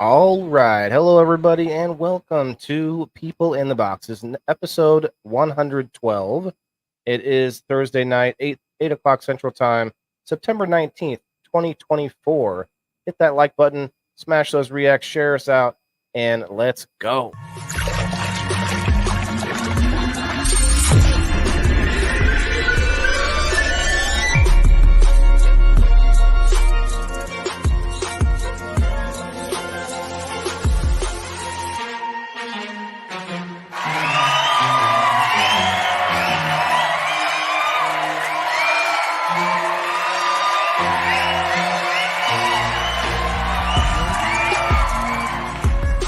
All right. Hello, everybody, and welcome to People in the Boxes, episode 112. It is Thursday night, 8 o'clock Central Time, September 19th, 2024. Hit that like button, smash those reacts, share us out, and let's go.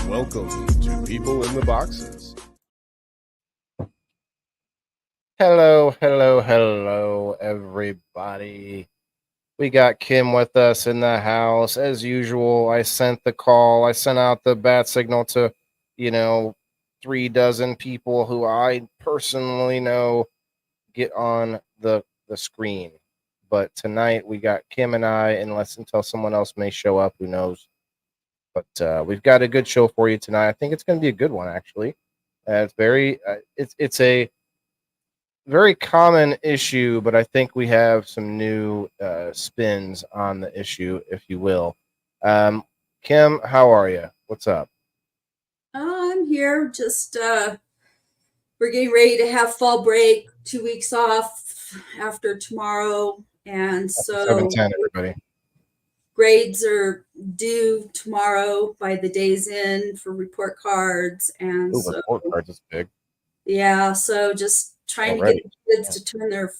Welcome to People in the Boxes. Hello, everybody. We got Kim with us in the house. As usual, I sent the call. I sent out the bat signal to, 36 people who I personally know get on the screen. But tonight we got Kim and I, until someone else may show up, who knows. But we've got a good show for you tonight. I think it's going to be a good one, actually. It's a very common issue, but I think we have some new spins on the issue, if you will. Kim, how are you? What's up? I'm here. Just we're getting ready to have fall break, 2 weeks off after tomorrow, and so 7:10, everybody. Grades are due tomorrow by the day's end for report cards, and so report cards is big. Yeah, so just trying to get the kids to turn their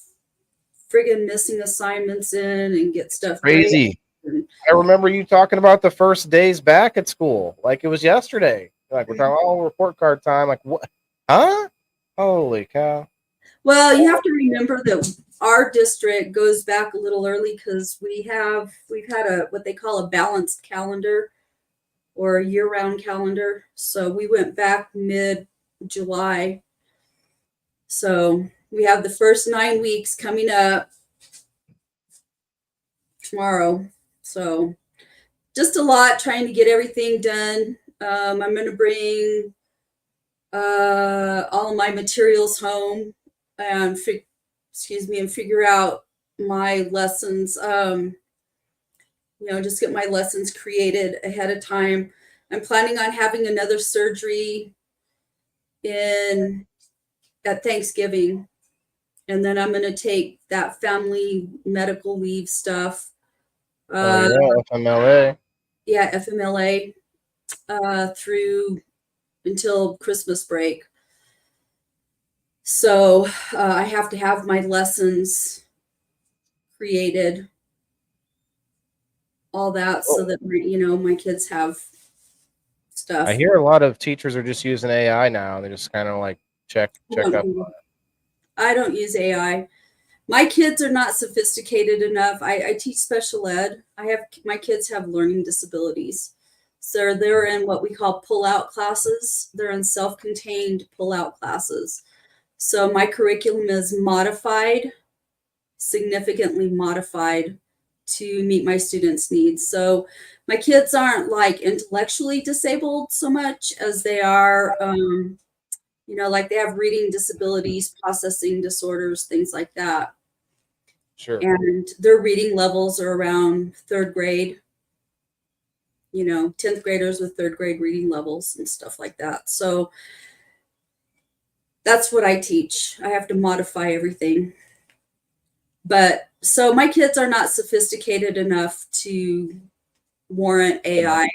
friggin' missing assignments in and get stuff crazy. I remember you talking about the first days back at school, like it was yesterday. Like we're talking, report card time. Like what? Huh? Holy cow! Well, you have to remember that our district goes back a little early because we've had what they call a balanced calendar or a year-round calendar. So we went back mid-July. So we have the first 9 weeks coming up tomorrow. So just a lot, trying to get everything done. I'm going to bring all of my materials home and figure out my lessons. Just get my lessons created ahead of time. I'm planning on having another surgery at Thanksgiving, and then I'm going to take that family medical leave stuff. FMLA. Yeah, FMLA through until Christmas break. So I have to have my lessons created, all that, so that my kids have stuff. I hear a lot of teachers are just using AI now. They just kind of like check up. I don't use AI. My kids are not sophisticated enough. I teach special ed. My kids have learning disabilities. So they're in what we call pull-out classes. They're in self-contained pull-out classes. So my curriculum is significantly modified to meet my students' needs. So my kids aren't like intellectually disabled so much as they are, like they have reading disabilities, processing disorders, things like that. Sure. And their reading levels are around third grade. 10th graders with third grade reading levels and stuff like that. So that's what I teach. I have to modify everything. But so my kids are not sophisticated enough to warrant AI,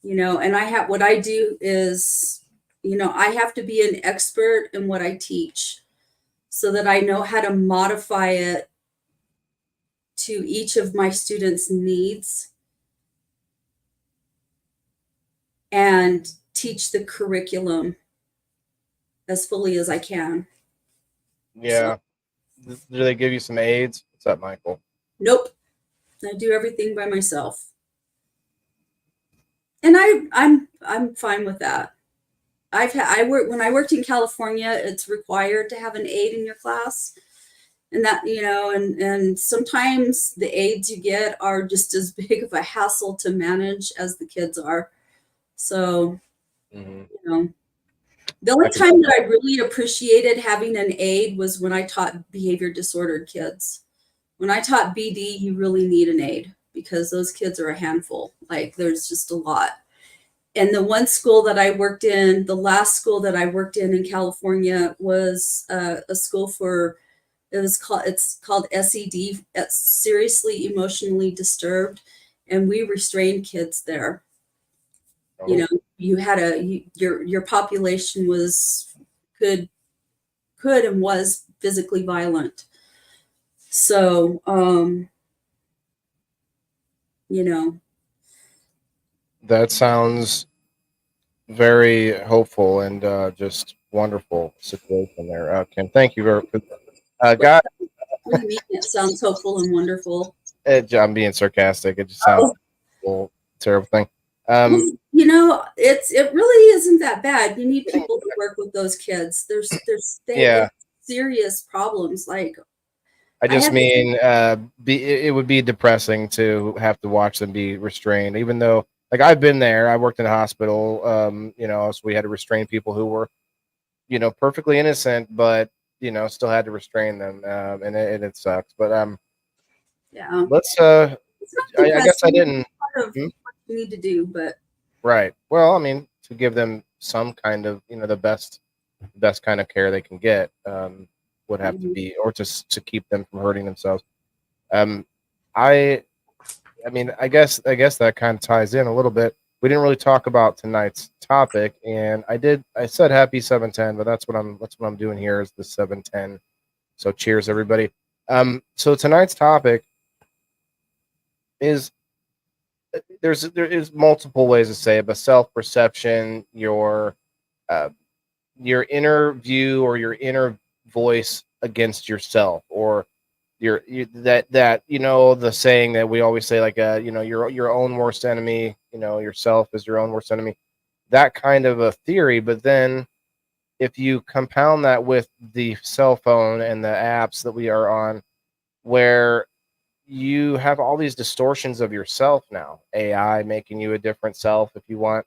and what I do is, I have to be an expert in what I teach so that I know how to modify it to each of my students' needs and teach the curriculum as fully as I can. Yeah. So, do they give you some aids? What's up, Michael? Nope. I do everything by myself. And I'm fine with that. When I worked in California, it's required to have an aide in your class. And that, and sometimes the aids you get are just as big of a hassle to manage as the kids are. So, Mhm. the only time that I really appreciated having an aid was when I taught behavior disordered kids. When I taught BD, you really need an aid because those kids are a handful. Like there's just a lot. And the one school that I worked in, the last school that I worked in California was a school for, it's called SED, seriously emotionally disturbed. And we restrained kids there. Oh, You had your population could and was physically violent. So, you know, that sounds very hopeful and just wonderful situation there, Kim. Thank you very much. what, God, what do you mean? It sounds hopeful and wonderful. I'm being sarcastic. It just sounds Oh, a terrible thing. well, it really isn't that bad. You need people to work with those kids. They Yeah, have serious problems. Like I I just have, mean, it would be depressing to have to watch them be restrained, even though, like, I've been there. I worked in a hospital, so we had to restrain people who were, perfectly innocent, but still had to restrain them, and it sucks. But yeah, let's. it's not I guess I depressing. It's didn't. part of Hmm? what you need to do, but Right. Well, I mean, to give them some kind of, the best kind of care they can get, would have to mhm. be, or to keep them from hurting themselves. Um, I I mean, I guess that kind of ties in a little bit. We didn't really talk about tonight's topic, and I said happy 710, but that's what I'm doing here is the 710. So cheers, everybody. So tonight's topic is, there is multiple ways to say it, but self perception, uh, your inner view or your inner voice against yourself, or the saying that we always say, like, your own worst enemy, yourself is your own worst enemy, that kind of a theory. But then if you compound that with the cell phone and the apps that we are on, where you have all these distortions of yourself now, AI making you a different self if you want,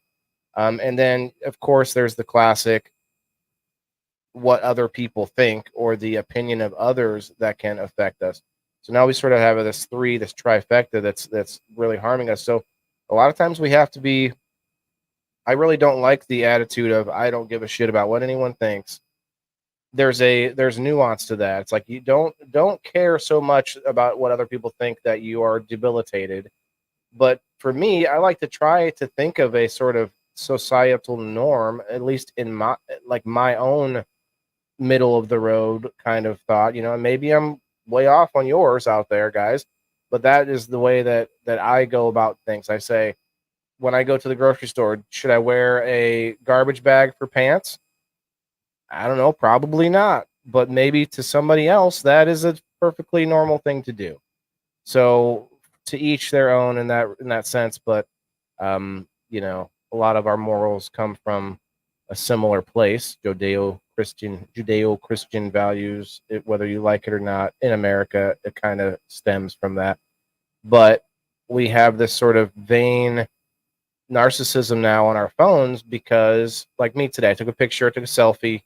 and then of course there's the classic what other people think or the opinion of others that can affect us. So now we sort of have this trifecta that's really harming us. So a lot of times we have to be. I really don't like the attitude of I don't give a shit about what anyone thinks. There's nuance to that. It's like you don't care so much about what other people think that you are debilitated. But for me, I like to try to think of a sort of societal norm, at least in my own middle of the road kind of thought, and maybe I'm way off on yours out there, guys, but that is the way that I go about things. I say, when I go to the grocery store, should I wear a garbage bag for pants? I don't know, probably not, but maybe to somebody else that is a perfectly normal thing to do. So to each their own in that sense, but a lot of our morals come from a similar place, Judeo-Christian values, whether you like it or not. In America, it kind of stems from that. But we have this sort of vain narcissism now on our phones because, like me today, I took a picture, I took a selfie,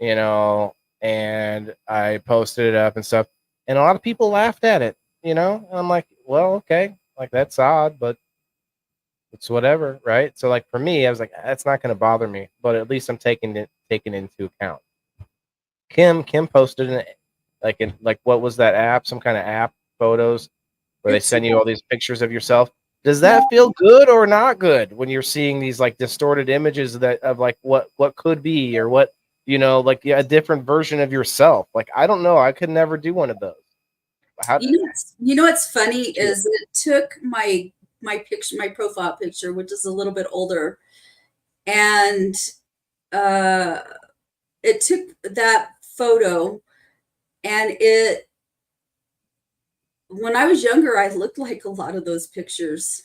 and I posted it up and stuff. And a lot of people laughed at it, and I'm like, well, okay, like that's odd, but it's whatever, right? So like for me, I was like, that's not going to bother me, but at least I'm taking into account. Kim posted like what was that app? Some kind of app photos where they It's send you all these pictures of yourself. Does that feel good or not good when you're seeing these like distorted images of like what could be, or what, like, yeah, a different version of yourself? Like, I don't know. I could never do one of those. How? what's funny is it took my picture, my profile picture, which is a little bit older, and uh, it took that photo, and when I was younger, I looked like a lot of those pictures.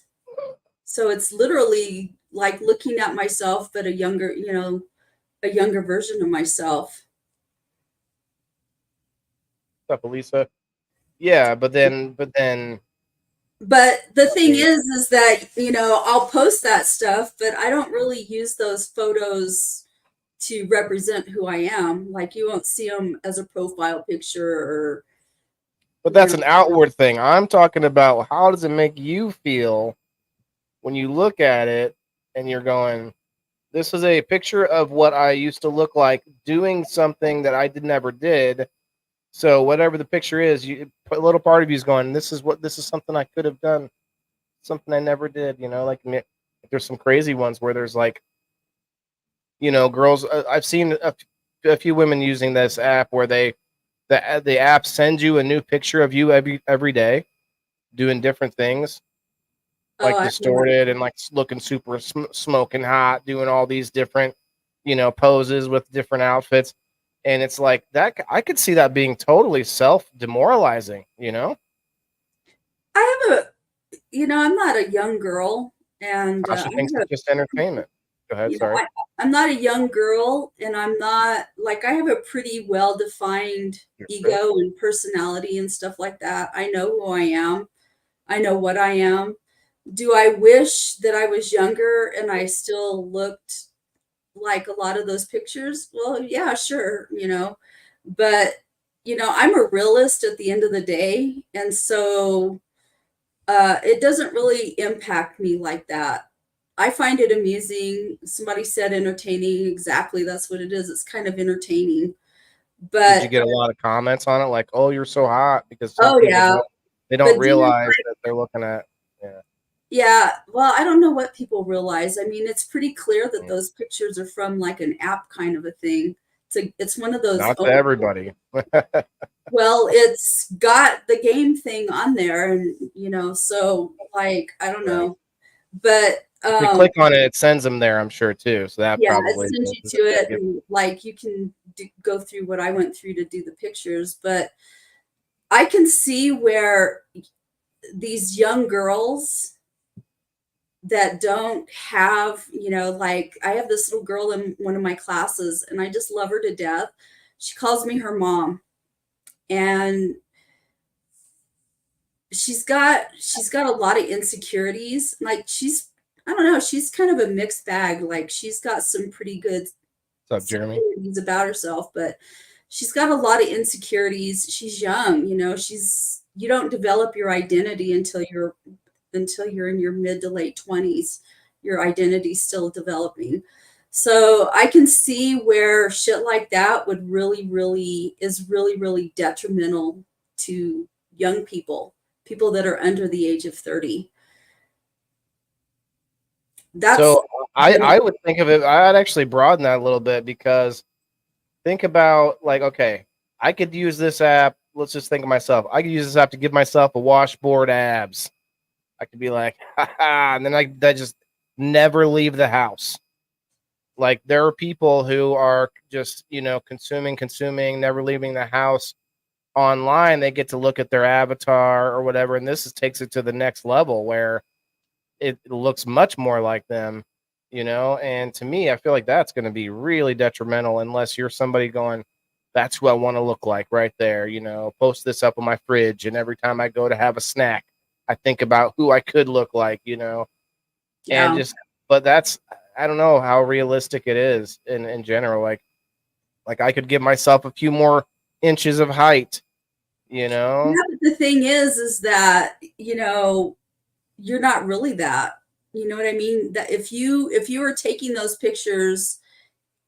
So it's literally like looking at myself, but a younger version of myself. What's up, Elisa? Yeah, but then But the thing okay, is that, I'll post that stuff, but I don't really use those photos to represent who I am. Like, you won't see them as a profile picture or, but you that's know, an outward thing. I'm talking about how does it make you feel when you look at it and you're going, this is a picture of what I used to look like doing something that I never did. So whatever the picture is, a little part of you is going, this is something I could have done, something I never did. Like there's some crazy ones where there's like, girls. I've seen a few women using this app where the app sends you a new picture of you every day doing different things, oh, like distorted and like looking super smoking hot, doing all these different, poses with different outfits. And it's like that. I could see that being totally self demoralizing, I have I'm not a young girl, and Tasha thinks it's just entertainment. Go ahead. Sorry. I'm not a young girl, and I'm not like, I have a pretty well defined Right. ego and personality and stuff like that. I know who I am. I know what I am. Do I wish that I was younger and I still looked like a lot of those pictures? Well, yeah, sure, but I'm a realist at the end of the day, and so it doesn't really impact me like that. I find it amusing. Somebody said entertaining. Exactly, that's what it is. It's kind of entertaining. Did you But get a lot of comments on it, like, "Oh, you're so hot," because some oh people yeah, they but don't realize that they're looking at. Yeah. yeah, well, I don't know what people realize. I mean, it's pretty clear that those pictures are from like an app kind of a thing. It's one of those. Not to everybody. Well, it's got the game thing on there, and so like, I don't Right. know, but If you click on it, it sends them there, I'm sure too. So that yeah, it probably sends you is to a it, good and like, you can go through what I went through to do the pictures. But I can see where these young girls that don't have, like, I have this little girl in one of my classes, and I just love her to death. She calls me her mom, and she's got a lot of insecurities. Like, I don't know, she's kind of a mixed bag. Like, she's got some pretty good What's up, Jeremy? insecurities about herself, but she's got a lot of insecurities. She's young, you don't develop your identity until you're in your mid to late 20s. Your identity's still developing. So I can see where shit like that would really detrimental to young people that are under the age of 30. That's So I would think of it. I'd actually broaden that a little bit because think about like, okay, I could use this app. Let's just think of myself. I could use this app to give myself a washboard abs. I could be like, haha, and then I just never leave the house. Like there are people who are just, consuming, never leaving the house. Online, they get to look at their avatar or whatever, and takes it to the next level where it looks much more like them, And to me, I feel like that's going to be really detrimental unless you're somebody going, that's who I want to look like right there, post this up on my fridge, and every time I go to have a snack, I think about who I could look like, and Yeah. but I don't know how realistic it is in general. Like I could give myself a few more inches of height, Yeah, but the thing is that, you're not really that. You know what I mean? That if you are taking those pictures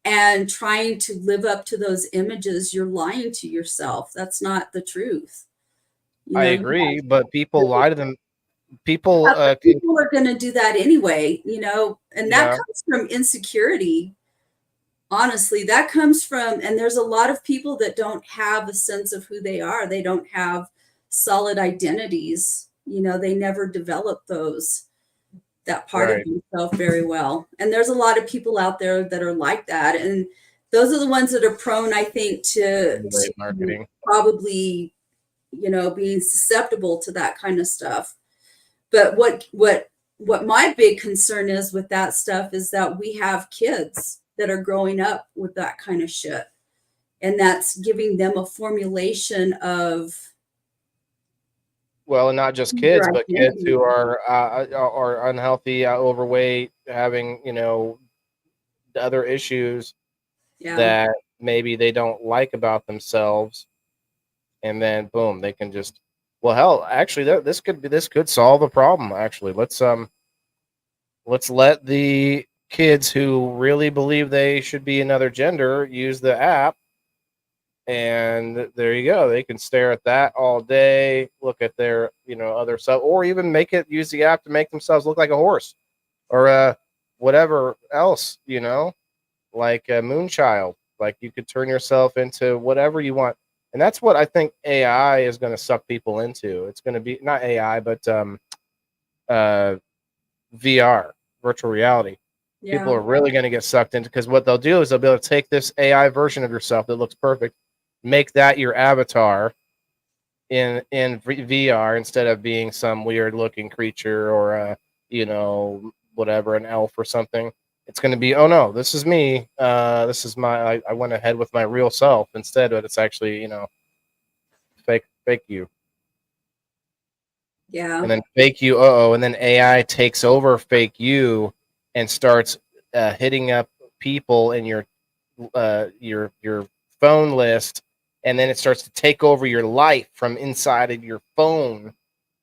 and trying to live up to those images, you're lying to yourself. That's not the truth. You I know, agree, but people lie to them. yeah, People, but people are going to do that anyway, and that yeah, comes from insecurity. Honestly, that comes from, and there's a lot of people that don't have a sense of who they are. They don't have solid identities. They never develop that part of right, themselves very well. And there's a lot of people out there that are like that. And those are the ones that are prone, I think, to great marketing. probably, being susceptible to that kind of stuff. But what my big concern is with that stuff is that we have kids that are growing up with that kind of shit. and that's giving them a formulation of Well, and not just your kids, but kids identity. who are unhealthy, overweight, having other issues Yeah. that maybe they don't like about themselves, and then boom, they can just, well, hell, actually, this could solve the problem. Actually, let's let the kids who really believe they should be another gender use the app, and there you go. They can stare at that all day, look at their other stuff, or even use the app to make themselves look like a horse or whatever else, like a Moonchild. Like you could turn yourself into whatever you want, and that's what I think AI is going to suck people into. It's going to be not AI, but uh, VR, virtual reality. People Yeah. are really going to get sucked into, because what they'll do is they'll be able to take this AI version of yourself that looks perfect, make that your avatar in VR instead of being some weird looking creature or whatever, an elf or something. It's going to be, oh no, this is me. This is I went ahead with my real self instead, but it's actually fake you, Yeah. and then fake you. And then AI takes over fake you and starts hitting up people in your phone list, and then it starts to take over your life from inside of your phone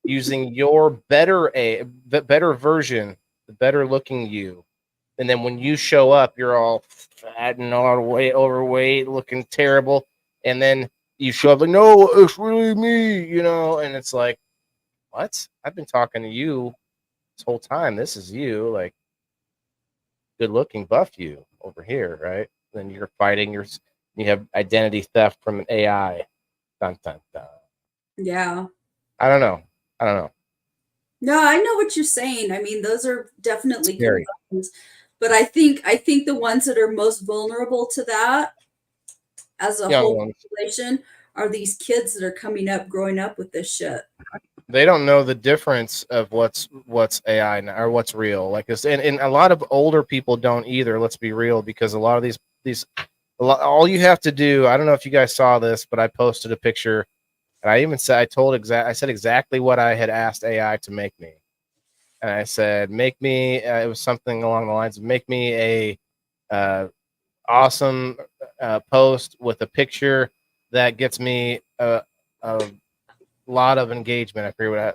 using your better version, the better looking you. And then when you show up, you're all fat and all overweight, looking terrible. And then you show up like, no, it's really me, and it's like, what? I've been talking to you this whole time. This is you, like good looking buff you over here, right? Then you're fighting you have identity theft from an AI. Dun, dun, dun. Yeah. I don't know. I don't know. No, I know what you're saying. I mean, those are definitely Scary. concerns. But I think the ones that are most vulnerable to that as a Young whole ones. population are these kids that are coming up, growing up with this shit. They don't know the difference of what's AI now, or what's real. Like this, and a lot of older people don't either. Let's be real, because a lot of these all you have to do. I don't know if you guys saw this, but I posted a picture, and I even said I said exactly what I had asked AI to make me, and I said make me. It was something along the lines of make me a awesome post with a picture that gets me a lot of engagement. I forget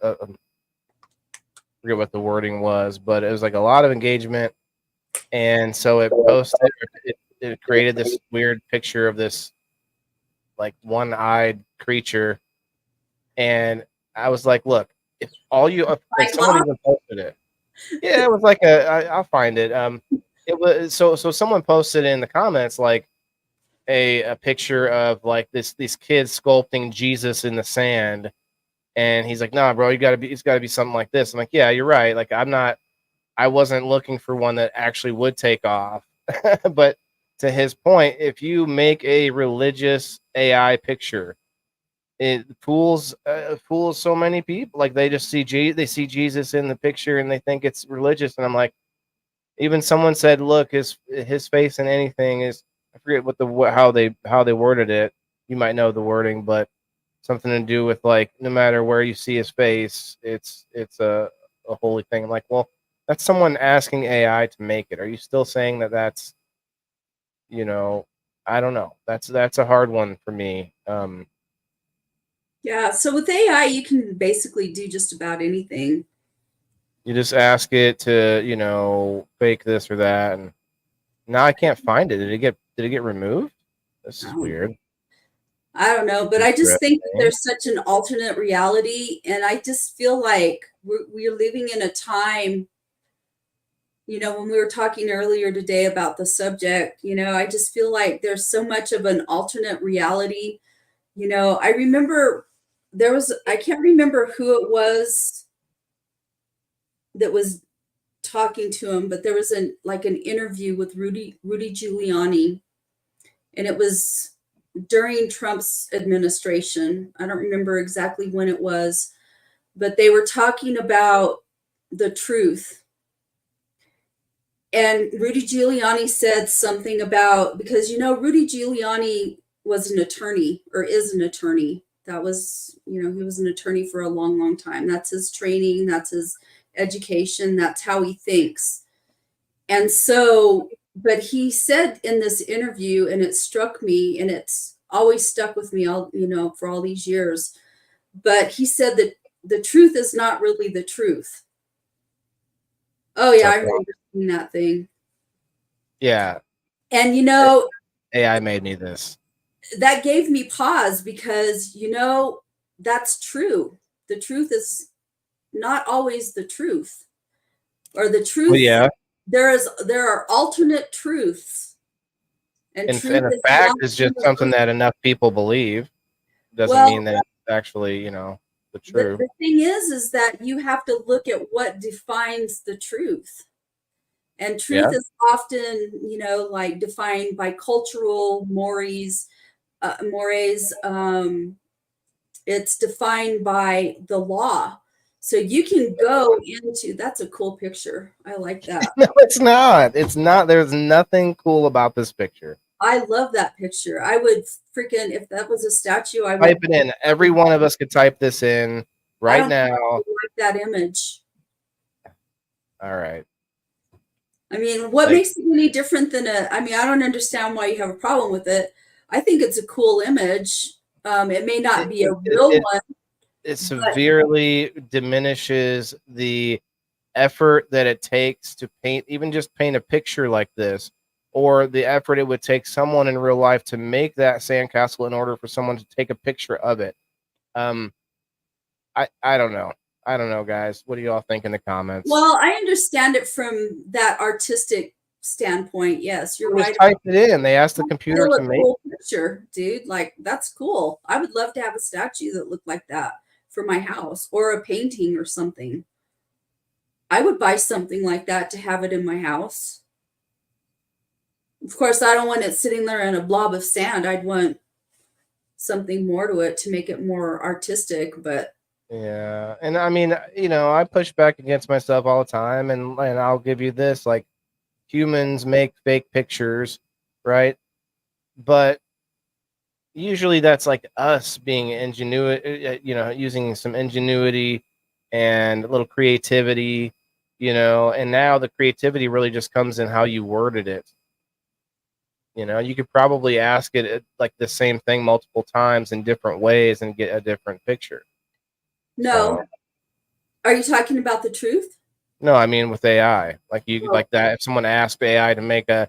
what the wording was, but it was like a lot of engagement. And so it created this weird picture of this like one-eyed creature. And I was like, look, if someone even posted it. Yeah, it was like I'll find it. It was so someone posted in the comments like a picture of like these kids sculpting Jesus in the sand. And he's like, nah, bro, it's gotta be something like this. I'm like, yeah, you're right. Like I wasn't looking for one that actually would take off. But to his point, if you make a religious AI picture, it fools so many people. Like they just they see Jesus in the picture and they think it's religious. And I'm like, even someone said, look, his face and anything is, I forget how they worded it. You might know the wording, but something to do with like no matter where you see his face, it's a holy thing. I'm like, well, that's someone asking AI to make it. Are you still saying that that's I don't know. That's a hard one for me. Yeah. So with AI, you can basically do just about anything. You just ask it to fake this or that, and now I can't find it. Did it get removed? This is weird. I don't know, but I just think that there's such an alternate reality, and I just feel like we're living in a time. When we were talking earlier today about the subject, I just feel like there's so much of an alternate reality. I remember I can't remember who it was that was talking to him, but there was an interview with Rudy Giuliani, and it was during Trump's administration. I don't remember exactly when it was, but they were talking about the truth. And Rudy Giuliani said something about, because Rudy Giuliani was an attorney or is an attorney. That was, he was an attorney for a long, long time. That's his training, that's his education, that's how he thinks. And so, but he said in this interview, and it struck me, and it's always stuck with me all, for all these years. But he said that the truth is not really the truth. Oh yeah, I remember seeing that thing. Yeah. And AI made me this. That gave me pause because that's true. The truth is not always the truth. Or the truth. Well, yeah. There are alternate truths. And a fact is just something that enough people believe. Doesn't mean that it's actually, the truth. The thing is that you have to look at what defines the truth. And truth is often, like defined by cultural mores. It's defined by the law. So you can go into, that's a cool picture. I like that. No, it's not. It's not. There's nothing cool about this picture. I love that picture. I would freaking, if that was a statue, I would type it in. Every one of us could type this in right now. I like that image. All right. I mean, what makes it any different than I don't understand why you have a problem with it. I think it's a cool image. It may not be a real one. It severely diminishes the effort that it takes to paint, even just paint a picture like this, or the effort it would take someone in real life to make that sandcastle in order for someone to take a picture of it. I don't know. I don't know, guys. What do you all think in the comments? Well, I understand it from that artistic standpoint. Yes, you're right. Just typed it in. They asked the computer to make cool picture, dude. Like, that's cool. I would love to have a statue that looked like that for my house, or a painting or something. I would buy something like that to have it in my house. Of course, I don't want it sitting there in a blob of sand. I'd want something more to it to make it more artistic, but yeah. And I mean, I push back against myself all the time, and I'll give you this, like, humans make fake pictures, right? But usually that's like us being ingenuity, using some ingenuity and a little creativity, and now the creativity really just comes in how you worded it. You could probably ask it like the same thing multiple times in different ways and get a different picture. No. So, are you talking about the truth? No, I mean with AI. Like like that. If someone asked AI to make a,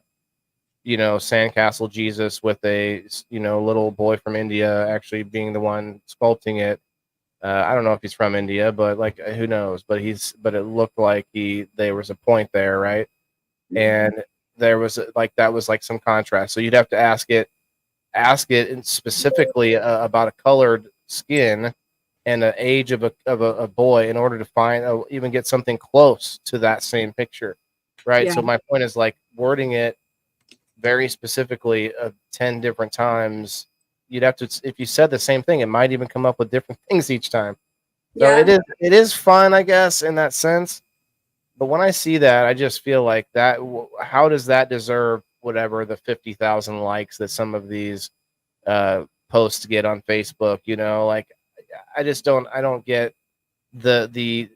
sandcastle Jesus with a, little boy from India actually being the one sculpting it. I don't know if he's from India, but like, who knows? But it looked like there was a point there, right? Mm-hmm. And there was that was like some contrast. So you'd have to ask it specifically about a colored skin and the age of a boy in order to find even get something close to that same picture, right? Yeah. So my point is, like, wording it very specifically 10 different times, you'd have to, if you said the same thing, it might even come up with different things each time. So it is fun, I guess, in that sense. But when I see that, I just feel like that, how does that deserve whatever the 50,000 likes that some of these posts get on Facebook? Like, I don't get the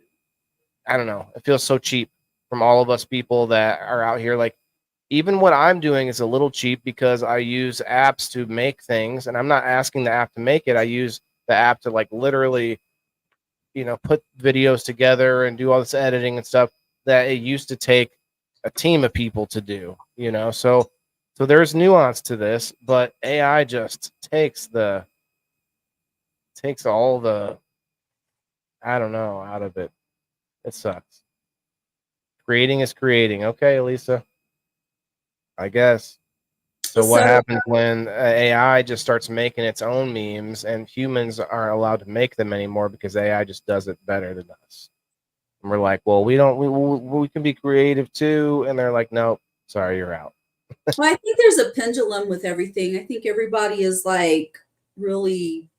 I don't know. It feels so cheap from all of us people that are out here. Like, even what I'm doing is a little cheap because I use apps to make things, and I'm not asking the app to make it. I use the app to, like, literally, put videos together and do all this editing and stuff that it used to take a team of people to do, so there's nuance to this, but AI just takes all the, I don't know, out of it. It sucks. Creating is creating. Okay, Elisa, I guess. So what happens when AI just starts making its own memes and humans aren't allowed to make them anymore because AI just does it better than us? And we're like, well, we can be creative too. And they're like, nope, sorry, you're out. Well, I think there's a pendulum with everything. I think everybody is, like, really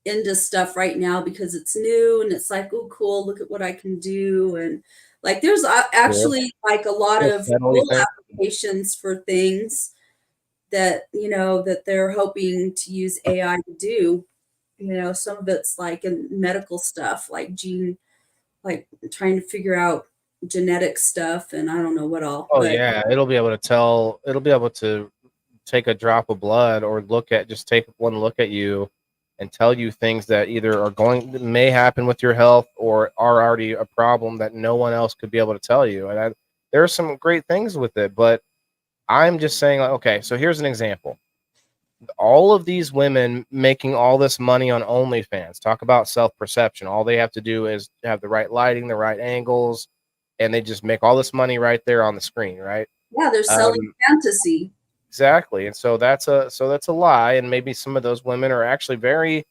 into stuff right now because it's new and it's like, oh, cool, look at what I can do. And, like, there's actually like a lot of cool applications for things, that, that they're hoping to use AI to do. Some of it's like in medical stuff, like like trying to figure out genetic stuff, and I don't know what all. Oh But yeah, it'll be able to take a drop of blood or just take one look at you and tell you things that either may happen with your health or are already a problem that no one else could be able to tell you. And there are some great things with it, but I'm just saying, like, okay, so here's an example. All of these women making all this money on OnlyFans, talk about self-perception. All they have to do is have the right lighting, the right angles, and they just make all this money right there on the screen, right? yeah, they're selling fantasy. Exactly. And so that's a lie. And maybe some of those women are actually very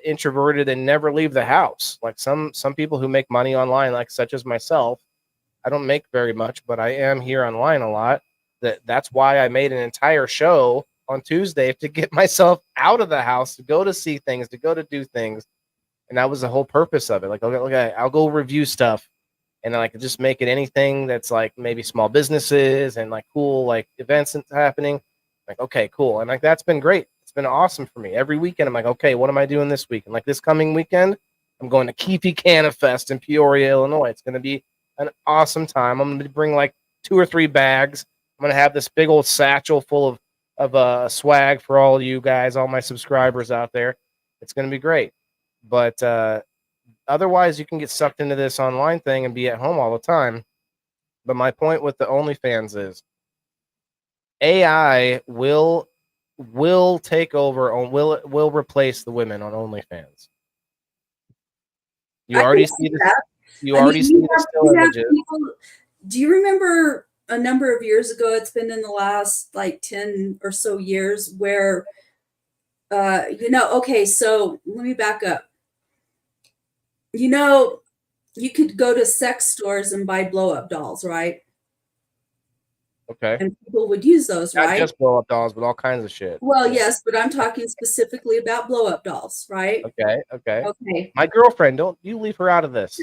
introverted and never leave the house. Like some people who make money online, like such as myself. I don't make very much, but I am here online a lot. That's why I made an entire show on Tuesday to get myself out of the house, to go to see things, to go to do things. And that was the whole purpose of it. Like, okay, I'll go review stuff and I could just make it anything that's like maybe small businesses and like cool like events that's happening. Like, okay, cool. And like that's been great. It's been awesome for me. Every weekend I'm like, okay, what am I doing this week? And like this coming weekend, I'm going to Keepy Canna Fest in Peoria, Illinois. It's going to be an awesome time. I'm going to bring like 2 or 3 bags. I'm going to have this big old satchel full of swag for all you guys, all my subscribers out there. It's going to be great. But otherwise, you can get sucked into this online thing and be at home all the time. But my point with the OnlyFans is AI will take over or will replace the women on OnlyFans. You already see this. You already see the still images. Do you remember a number of years ago? It's been in the last like 10 or so years where, okay, so let me back up. You could go to sex stores and buy blow-up dolls, right? Okay. And people would use those, right? Not just blow-up dolls, but all kinds of shit. Well, yes, but I'm talking specifically about blow-up dolls, right? Okay. My girlfriend, don't you leave her out of this.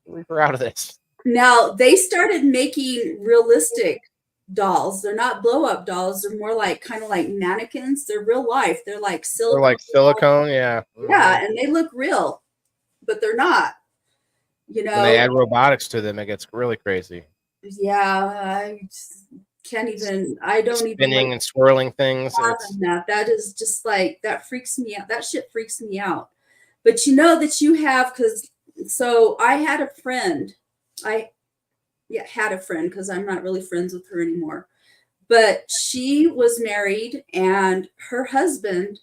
Leave her out of this. Now, they started making realistic dolls. They're not blow-up dolls. They're more like kind of like mannequins. They're real life. They're like silicone. They're like silicone, yeah. Yeah, and they look real, but they're not. When they add robotics to them, it gets really crazy. Yeah, I can't even. I don't spinning even spinning and swirling things. That is just like that freaks me out. That shit freaks me out. But that you have so I had a friend. Had a friend because I'm not really friends with her anymore. But she was married and her husband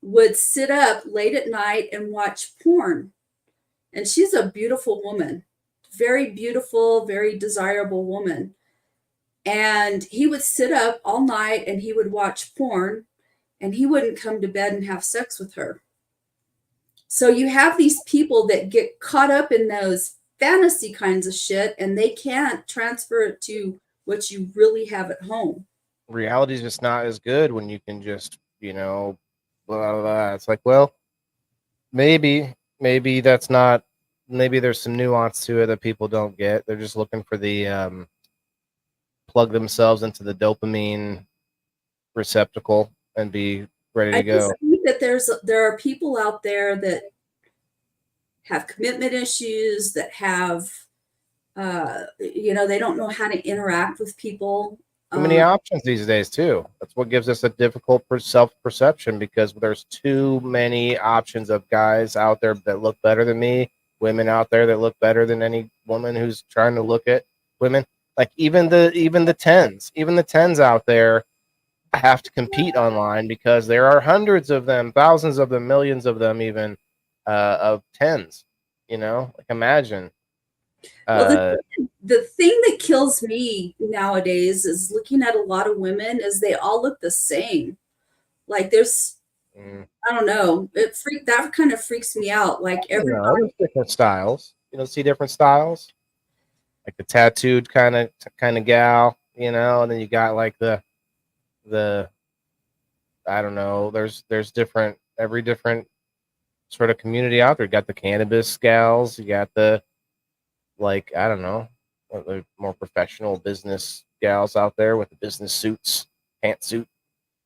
would sit up late at night and watch porn. And she's a beautiful woman, very beautiful, very desirable woman. And he would sit up all night and he would watch porn and he wouldn't come to bed and have sex with her. So you have these people that get caught up in those fantasy kinds of shit and they can't transfer it to what you really have at home. Reality is just not as good when you can just, blah, blah, blah. It's like, well, maybe that's not, maybe there's some nuance to it that people don't get. They're just looking for the, plug themselves into the dopamine receptacle and be ready to go. I think that there are people out there that have commitment issues, that have, they don't know how to interact with people. Too many options these days too. That's what gives us a difficult self-perception because there's too many options of guys out there that look better than me, women out there that look better than any woman who's trying to look at women. Like even the tens out there have to compete online because there are hundreds of them, thousands of them, millions of them, even of tens. Like imagine. Well, the thing that kills me nowadays is looking at a lot of women is they all look the same. Like there's, I don't know, that kind of freaks me out. Like everybody, there's different styles. See different styles. Like the tattooed kind of gal, and then you got like the I don't know. There's every different sort of community out there. You got the cannabis gals. You got the I don't know, the more professional business gals out there with the business suits, pantsuit.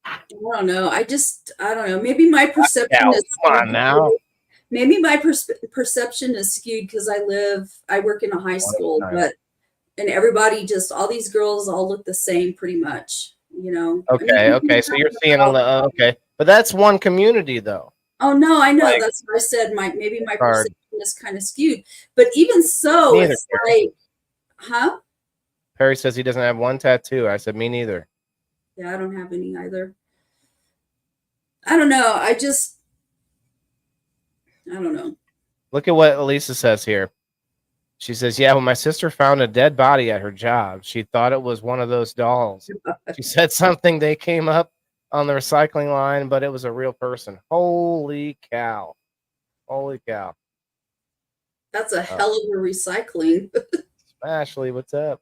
I don't know. I don't know. Maybe my perception Gals, is come on now. maybe my perception is skewed because I work in a high school, time. and everybody all these girls all look the same pretty much, you know. I mean, Okay. So you're seeing okay, but that's one community though. oh no, I know. Like, That's what I said. Maybe my hard. perception is kind of skewed, but even so, Neither, it's Perry. like, huh? Perry says he doesn't have one tattoo. I said me neither. Yeah, I don't have any either. I don't know. I don't know. Look at what Elisa says here. She says, yeah, when my sister found a dead body at her job, she thought it was one of those dolls. She said something, they came up on the recycling line, but it was a real person. Holy cow. Holy cow. That's a hell of a recycling. Ashley, what's up?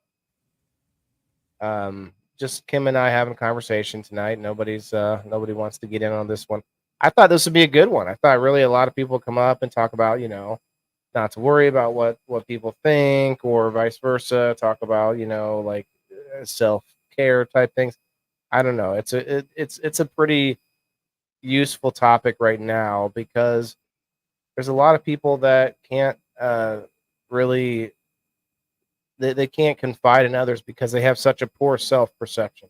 Just Kim and I having a conversation tonight. Nobody wants to get in on this one. I thought this would be a good one. I thought really a lot of people come up and talk about, you know, not to worry about what people think or vice versa. Talk about, you know, like self-care type things. I don't know. It's a pretty useful topic right now because there's a lot of people that can't really they can't confide in others because they have such a poor self-perception.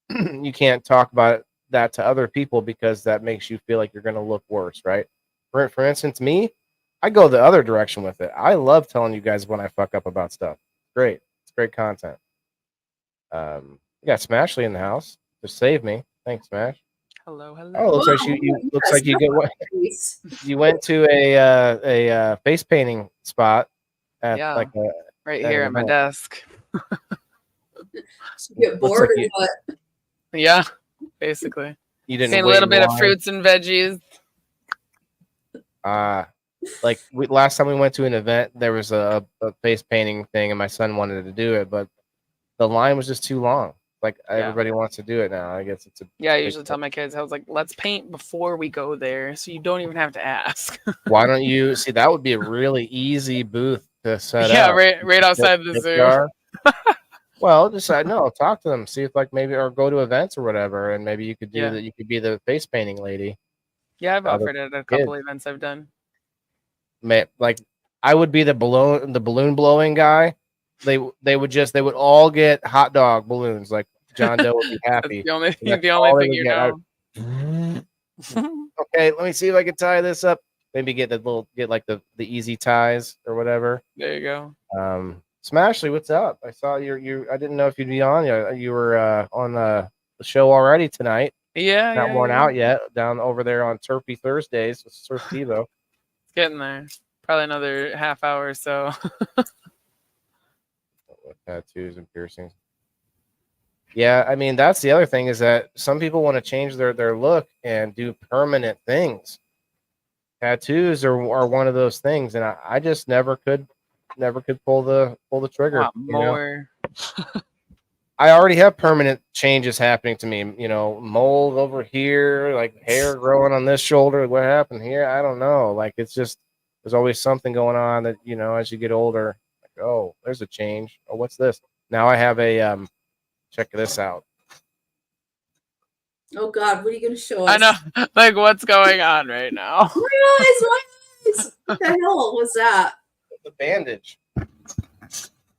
You can't talk about that to other people because that makes you feel like you're going to look worse, right? For instance, me, I go the other direction with it. I love telling you guys when I fuck up about stuff. Great. It's great content. We got Smashley in the house to save me. Thanks, Smash. Hello. Oh, looks like you went to a face painting spot at Yeah. Right here at my desk. Get bored or what? Yeah, basically. You didn't a little bit of fruits and veggies. Like last time we went to an event, there was a face painting thing, and my son wanted to do it, but the line was just too long. Like everybody wants to do it now. I guess it's I usually tell my kids, I was like, let's paint before we go there, so you don't even have to ask. Why don't you see? That would be a really easy booth to set up. Yeah, right outside the zoo. Well, just talk to them, see if or go to events or whatever, and maybe you could do that. You could be the face painting lady. Yeah, I've offered it at a couple events I've done. Like I would be the balloon blowing guy. They would all get hot dog balloons. Like John Doe would be happy. That's the only thing you know. Okay, let me see if I can tie this up. Maybe get the easy ties or whatever. There you go. Smashley, what's up? I saw you. I didn't know if you'd be on. You were on the show already tonight. Yeah, not worn out yet. Down over there on Turfy Thursdays with Surf Devo. It's getting there. Probably another half hour or so. Tattoos and piercings. Yeah, I mean that's the other thing is that some people want to change their look and do permanent things. Tattoos are one of those things, and I just never could pull the trigger. More. I already have permanent changes happening to me. You know, mold over here, like hair growing on this shoulder. What happened here? I don't know. Like it's just there's always something going on that as you get older. Like, oh, there's a change. Oh, what's this? Now I have a check this out. Oh God, what are you going to show us? I know, like what's going on right now? My eyes! What the hell was that? The bandage.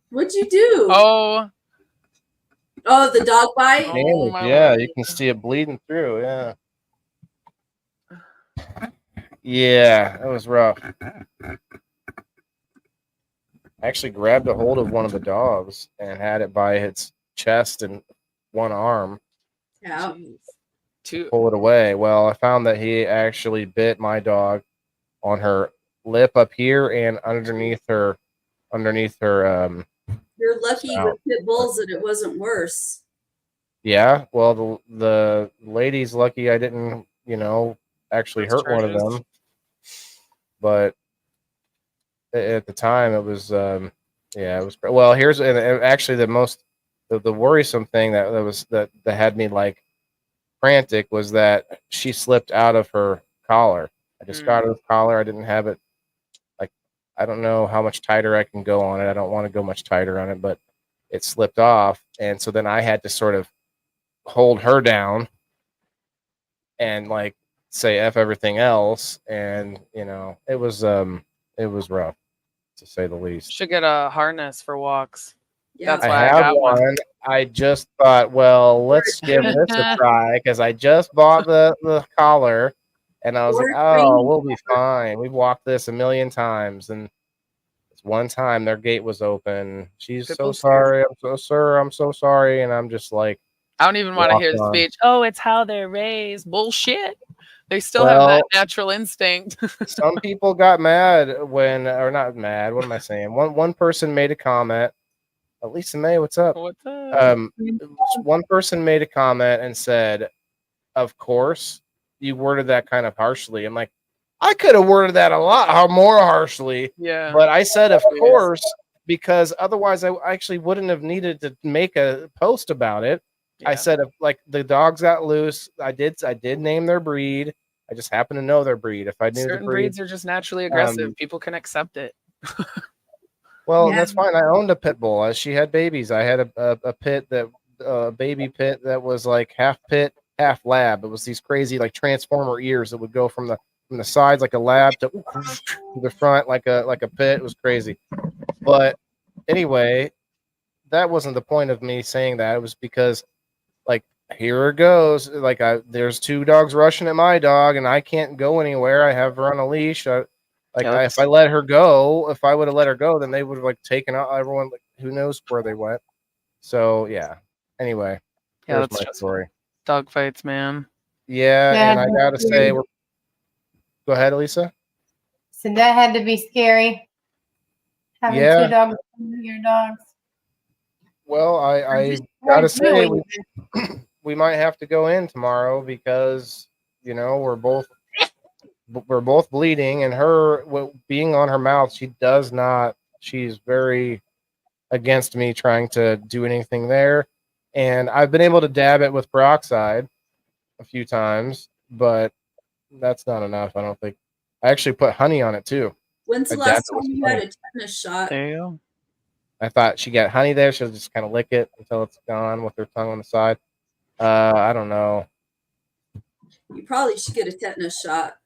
What'd you do? Oh, the dog bite. Yeah, you can see it bleeding through. Yeah. Yeah, that was rough. I actually grabbed a hold of one of the dogs and had it by its chest and one arm. Yeah. To pull it away. Well, I found that he actually bit my dog on her lip up here and underneath her. You're lucky with pit bulls that it wasn't worse. Yeah. Well, the lady's lucky I didn't, actually hurt one of them. But at the time, it was, it was. Well, here's actually the worrisome thing that had me like frantic was that she slipped out of her collar. I just got out of the collar. I didn't have it. Like, I don't know how much tighter I can go on it. I don't want to go much tighter on it, but it slipped off, and so then I had to sort of hold her down and like say F everything else, and it was rough, to say the least. Should get a harness for walks. Yeah. That's I why I have got one. I just thought, well, let's give this a try, because I just bought the collar, and I was like, Or oh, training we'll be fine. We've walked this a million times, and this one time their gate was open. She's so Pitbull's sorry. I'm so sorry, and I'm just like, I don't even want to walk hear the on. speech. Oh, it's how they're raised. Bullshit. They still have Well, that natural instinct. some people got mad or not mad. What am I saying? One person made a comment. Lisa May, what's up? What's up? One person made a comment and said, "Of course, you worded that kind of harshly." I'm like, I could have worded that a lot more harshly, Yeah. but I said, "Of course," because otherwise, I actually wouldn't have needed to make a post about it. I Yeah. said, if like the dogs got loose, I did name their breed. I just happen to know their breed. If I knew Certain the breed, breeds are just naturally aggressive. People can accept it. well, Yeah. that's fine. I owned a pit bull. She had babies. I had a pit baby pit that was like half pit, half lab. It was these crazy like transformer ears that would go from the sides like a lab to the front like a pit. It was crazy. But anyway, that wasn't the point of me saying that. It was because like, here it goes. Like there's two dogs rushing at my dog, and I can't go anywhere. I have her on a leash. If I let her go, if I would have let her go, then they would have like taken out everyone. Like, who knows where they went? So yeah. Anyway, Yeah, there's that's my just story. dog fights, man. Yeah, Yeah, and I gotta say, go ahead, Elisa. so that had to be scary. Having Yeah. two dogs, your dogs. Well, I gotta say, we might have to go in tomorrow because we're both bleeding, and her being on her mouth, she's very against me trying to do anything there. And I've been able to dab it with peroxide a few times, but that's not enough. I don't think. I actually put honey on it too. When's the I last dabbed it with time some you had honey. a tetanus shot? There you go. I thought she got honey there. She'll just kind of lick it until it's gone with her tongue on the side. I don't know. You probably should get a tetanus shot.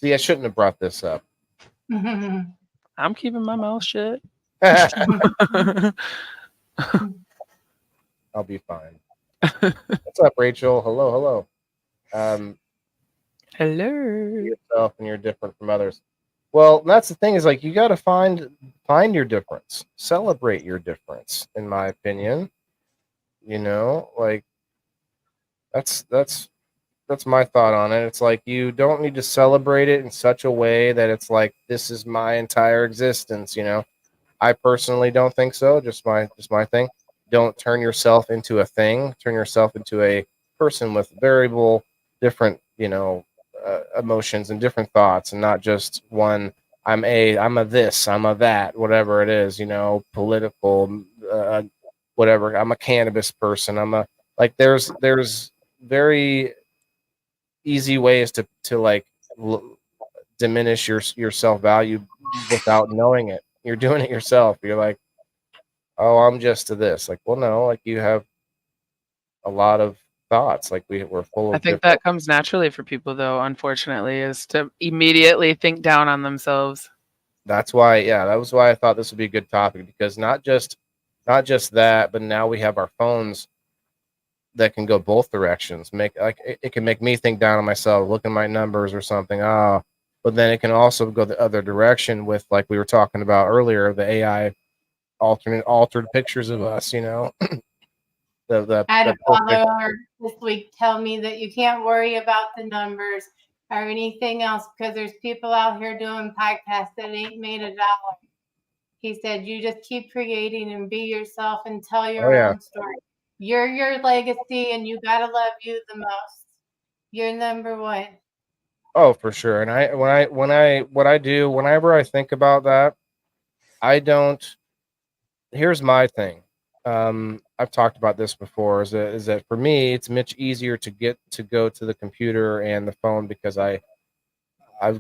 See, I shouldn't have brought this up. I'm keeping my mouth shut. I'll be fine. What's up, Rachel? Hello. Hello. Yourself, and you're different from others. Well, that's the thing, is like you got to find your difference, celebrate your difference. In my opinion, like that's my thought on it. It's like you don't need to celebrate it in such a way that it's like this is my entire existence. I personally don't think so. Just my thing. Don't turn yourself into a thing. Turn yourself into a person with variable, different, emotions and different thoughts, and not just one. I'm a this, I'm a that, whatever it is. Political, whatever. I'm a cannabis person. There's very easy ways to like diminish your self value without knowing it. You're doing it yourself. You're like, oh, I'm just to this. Like, well, no, like you have a lot of thoughts. Like we're full of. I think that comes naturally for people, though, unfortunately, is to immediately think down on themselves. That's why, that was why I thought this would be a good topic, because not just that, but now we have our phones that can go both directions. It can make me think down on myself, look at my numbers or something. But then it can also go the other direction with, like we were talking about earlier, the AI altered pictures of us. I had a follower this week tell me that you can't worry about the numbers or anything else because there's people out here doing podcasts that ain't made $1. He said, you just keep creating and be yourself and tell your own story. You're your legacy, and you gotta love you the most. You're number one. Oh, for sure. And what I do whenever I think about that, I don't. Here's my thing. I've talked about this before. Is that for me, it's much easier to go to the computer and the phone because I've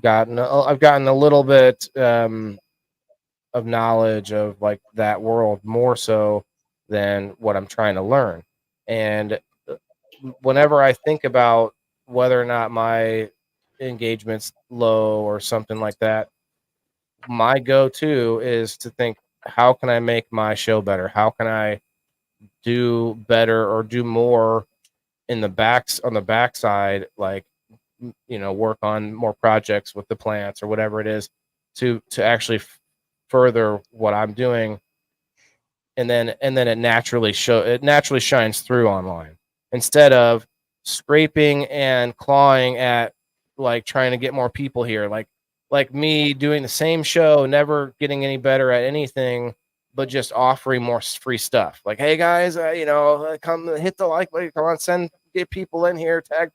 gotten a little bit of knowledge of like that world more so than what I'm trying to learn. And whenever I think about whether or not my engagement's low or something like that, my go-to is to think, how can I make my show better? How can I do better or do more on the backside, like, work on more projects with the plants or whatever it is to actually further what I'm doing. And then it naturally shines through online, instead of scraping and clawing at, like, trying to get more people here, like me doing the same show, never getting any better at anything, but just offering more free stuff. Like, hey guys, come hit the like button, come on, get people in here, tag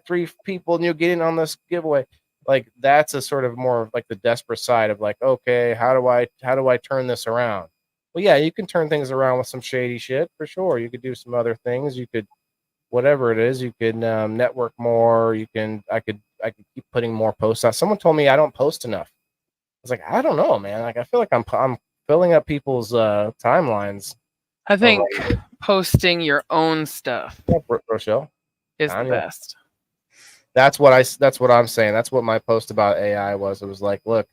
3 people, and you'll get in on this giveaway. Like, that's a sort of more of like the desperate side of, like, okay, how do I turn this around? Well, yeah, you can turn things around with some shady shit for sure. You could do some other things. You could, whatever it is, you could network more. I could keep putting more posts out. Someone told me I don't post enough. I was like, I don't know, man. Like, I feel like I'm filling up people's timelines. I think posting your own stuff Rochelle is the best. That's what I'm saying. That's what my post about AI was. It was like, look,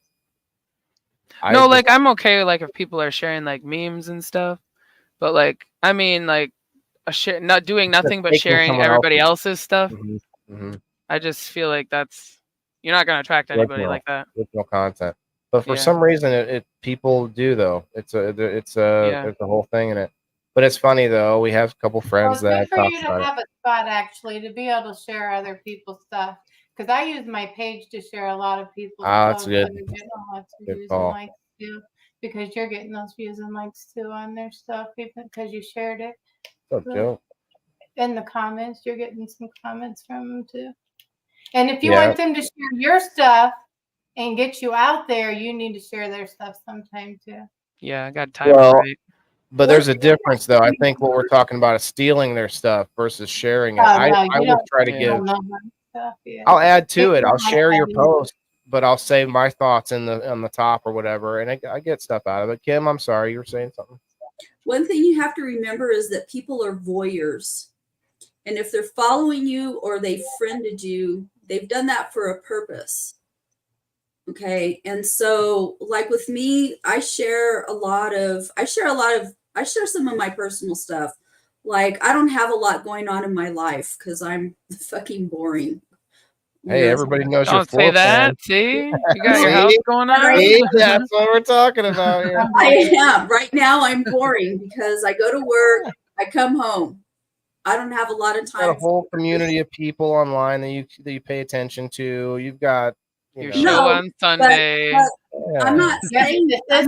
I'm okay like if people are sharing like memes and stuff, but like, I mean, like not doing nothing but sharing everybody else's stuff. I just feel like you're not going to attract anybody like that. Original content. But for some reason, it people do, though. There's a whole thing in it. But it's funny, though. We have a couple friends that for you to have a spot, actually, to be able to share other people's stuff. Because I use my page to share a lot of people's stuff. That's good. Good call. Likes too, because you're getting those views and likes too on their stuff, even because you shared it. Joe. In the comments, you're getting some comments from them too. And if you want them to share your stuff and get you out there, you need to share their stuff sometime too. Yeah, I got time. Right. But there's a difference, though. I think what we're talking about is stealing their stuff versus sharing it. I would try to give. I'll add to it. I'll share your post, but I'll say my thoughts on the top or whatever, and I get stuff out of it. Kim, I'm sorry, you were saying something. One thing you have to remember is that people are voyeurs. And if they're following you or they friended you, they've done that for a purpose. Okay. And so, like with me, I share some of my personal stuff. Like, I don't have a lot going on in my life because I'm fucking boring. Hey, everybody knows your Don't say that. See? You got your house going on? See? That's what we're talking about here. I am. Right now, I'm boring because I go to work, I come home. I don't have a lot of time. You've got a whole community of people online that you pay attention to. You've got your show on Sunday. But I'm not saying I'm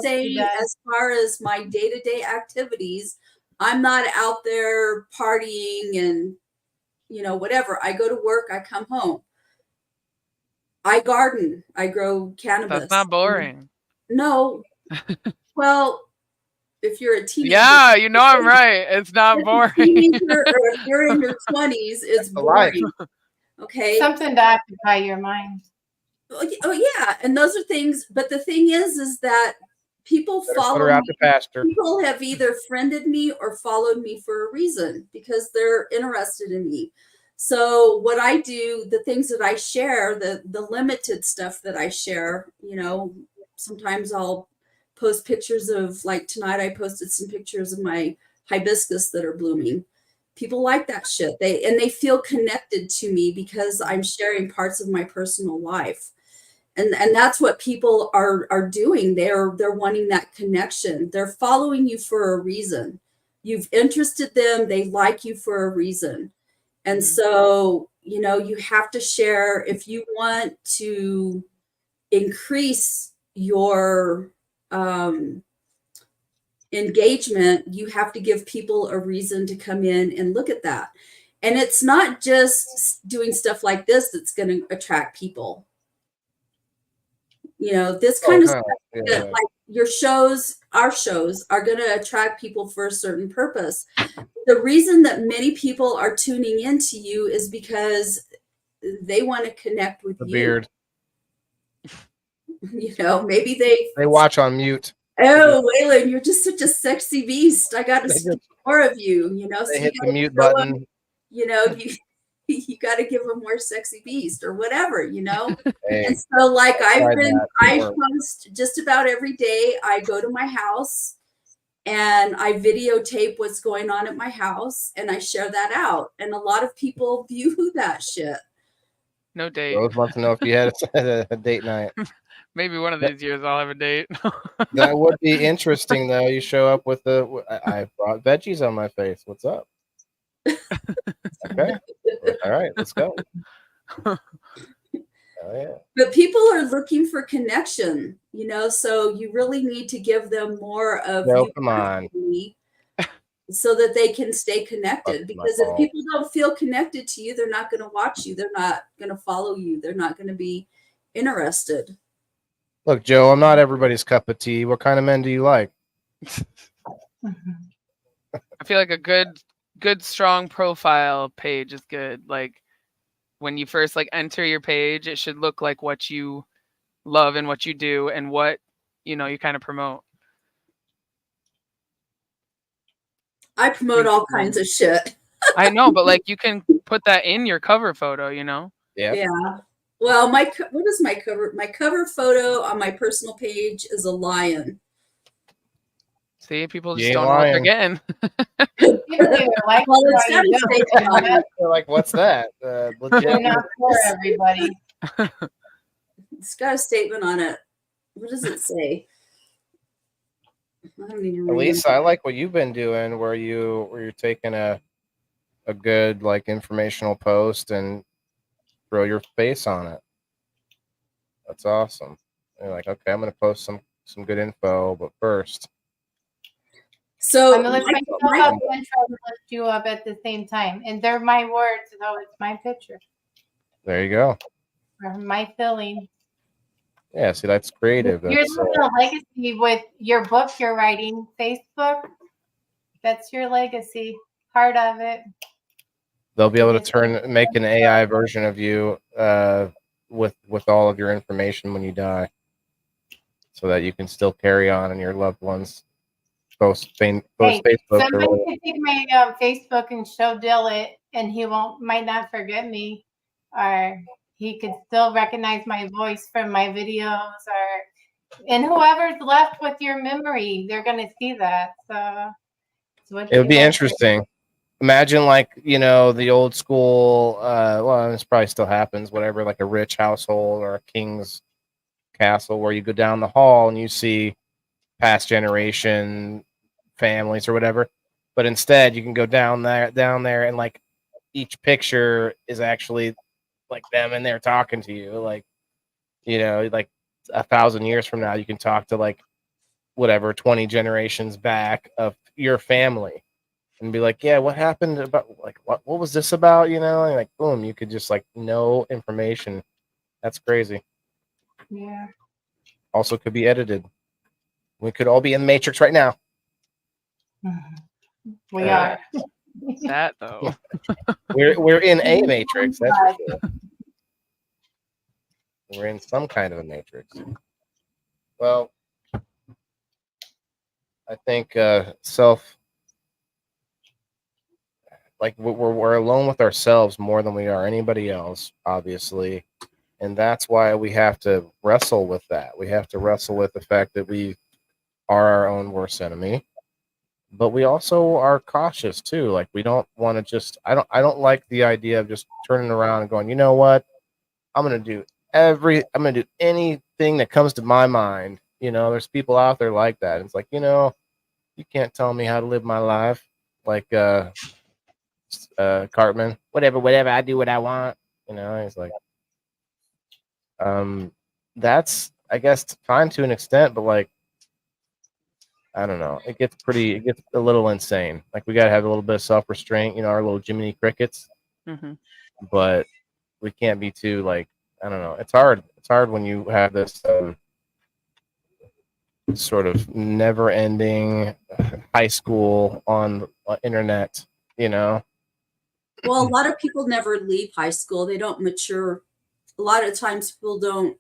saying as far as my day-to-day activities, I'm not out there partying and whatever. I go to work, I come home. I garden, I grow cannabis. That's not boring. No. Well, if you're a teenager. Yeah, I'm right. It's not boring. If you're in your 20s, it's boring. Okay. Something to occupy your mind. Oh yeah, and those are things. But the thing is that people follow me. People have either friended me or followed me for a reason because they're interested in me. So what I do, the things that I share, the limited stuff that I share, sometimes I'll post pictures of, like tonight I posted some pictures of my hibiscus that are blooming. People like that shit. They feel connected to me because I'm sharing parts of my personal life. And that's what people are doing. They're wanting that connection. They're following you for a reason. You've interested them. They like you for a reason. And so, you have to share. If you want to increase your engagement, you have to give people a reason to come in and look at that. And it's not just doing stuff like this that's going to attract people. This kind of stuff, like your shows, our shows are going to attract people for a certain purpose. The reason that many people are tuning into you is because they want to connect with you. The beard. Maybe they watch on mute. Oh, Waylon, you're just such a sexy beast. I got to see more of you. You know, They so hit you the gotta mute show 'em, button. you know, you got to give them more sexy beast or whatever, you know. Hey, And so, like, I that. post just about every day. I go to my house and I videotape what's going on at my house and I share that out. And a lot of people view that shit. No date. Rose wants to know if you had a date night. Maybe one of these years I'll have a date. That would be interesting, though. You show up with I brought veggies on my face. What's up? Okay. All right, let's go. Oh, yeah. But people are looking for connection, you know, so you really need to give them more of No, you come on. so that they can stay connected. That's my Because if fault. people don't feel connected to you, they're not going to watch you. They're not going to follow you. They're not going to be interested. Look, Joe, I'm not everybody's cup of tea. What kind of men do you like? I feel like a good strong profile page is good. Like when you first like enter your page, it should look like what you love and what you do and what you kind of promote. I promote all kinds of shit. I know, but like you can put that in your cover photo, Yeah. Yeah. Well, what is my cover? My cover photo on my personal page is a lion. See, people just don't know what they're getting. Well, it's got a statement on it. They're like, what's that? Legit. Not for everybody. It's got a statement on it. What does it say? I don't even Elisa, I like what you've been doing, where you're taking a good like informational post and throw your face on it. That's awesome. You're like, okay, I'm gonna post some good info, but first. So I'm gonna lift myself up and try to lift you up at the same time. And they're my words, though it's my picture. There you go. Or my feeling. Yeah, see, that's creative. You're That's, living a legacy with your book you're writing, Facebook. That's your legacy. Part of it. they'll be able to make an AI version of you with all of your information when you die, so that you can still carry on and your loved ones post Facebook. Somebody could take my Facebook and show Dill it, and he might not forget me, or he could still recognize my voice from my videos, and whoever's left with your memory, they're gonna see that. So it would be interesting. Imagine the old school. Well, this probably still happens. Whatever, like a rich household or a king's castle, where you go down the hall and you see past generation families or whatever, but instead you can go down there and like each picture is actually like them and they're talking to you, like 1,000 years from now you can talk to like whatever 20 generations back of your family and be like, yeah, what happened about, like, what was this about, and like boom, you could just like know information. That's crazy. Yeah. Also could be edited. We could all be in the Matrix right now. We are. That though. We're in a Matrix. That's for sure. We're in some kind of a Matrix. Well, I think we're alone with ourselves more than we are anybody else, obviously. And that's why we have to wrestle with that. We have to wrestle with the fact that we are our own worst enemy. But we also are cautious too. Like we don't want to just I don't like the idea of just turning around and going, you know what? I'm gonna do anything that comes to my mind. There's people out there like that. It's like, you can't tell me how to live my life. Like Cartman. Whatever, I do what I want. It's like that's, I guess, fine to an extent, but like I don't know. It gets a little insane. Like we gotta have a little bit of self-restraint, our little Jiminy Crickets. Mm-hmm. But we can't be too like, I don't know. It's hard. It's hard when you have this sort of never-ending high school on internet. Well, a lot of people never leave high school. They don't mature. A lot of times, people don't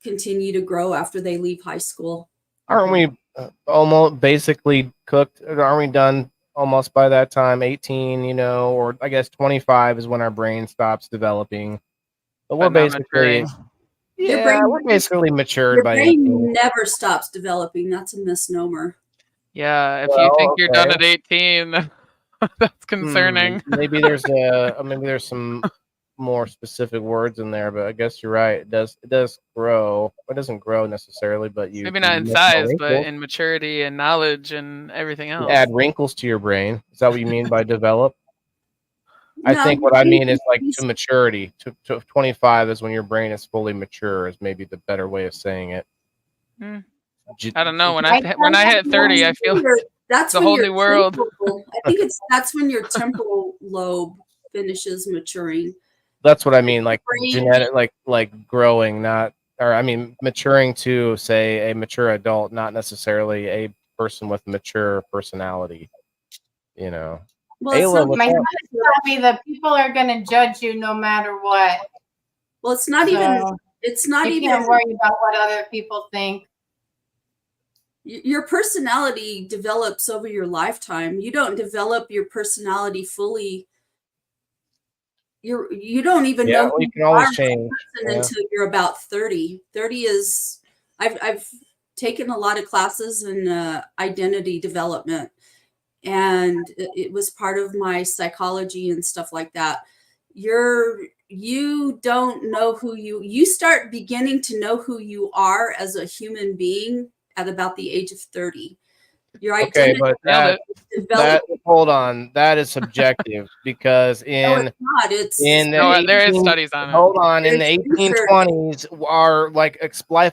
continue to grow after they leave high school. Aren't we almost basically cooked. Aren't we done almost by that time? 18, or I guess 25 is when our brain stops developing. But we're But not basically, maturing. we're basically matured Your by brain 18. never stops developing. That's a misnomer. Yeah, if you think you're done at 18, that's concerning. Maybe there's some more specific words in there, but I guess you're right. It does grow. It doesn't grow necessarily, but Maybe not in size, but in maturity and knowledge and everything else. add wrinkles to your brain. Is that what you mean by develop? I No, think what I mean is like to maturity. To 25 is when your brain is fully mature. Is maybe the better way of saying it. I don't know. When I hit 30, I feel that's the whole new world. I think that's when your temporal lobe finishes maturing. That's what I mean, like genetic, like growing, maturing to say a mature adult, not necessarily a person with mature personality. Well, my husband told me that people are going to judge you no matter what. Well, it's not even. You can't worry about what other people think. Your personality develops over your lifetime. You don't develop your personality fully. You don't even know who you can always change until you're about 30. 30 is I've taken a lot of classes in identity development, and it was part of my psychology and stuff like that. You don't know who you start beginning to know who you are as a human being at about the age of 30. Your identity hold on, that is subjective because there is studies on it. Hold on, in the 1820s, our life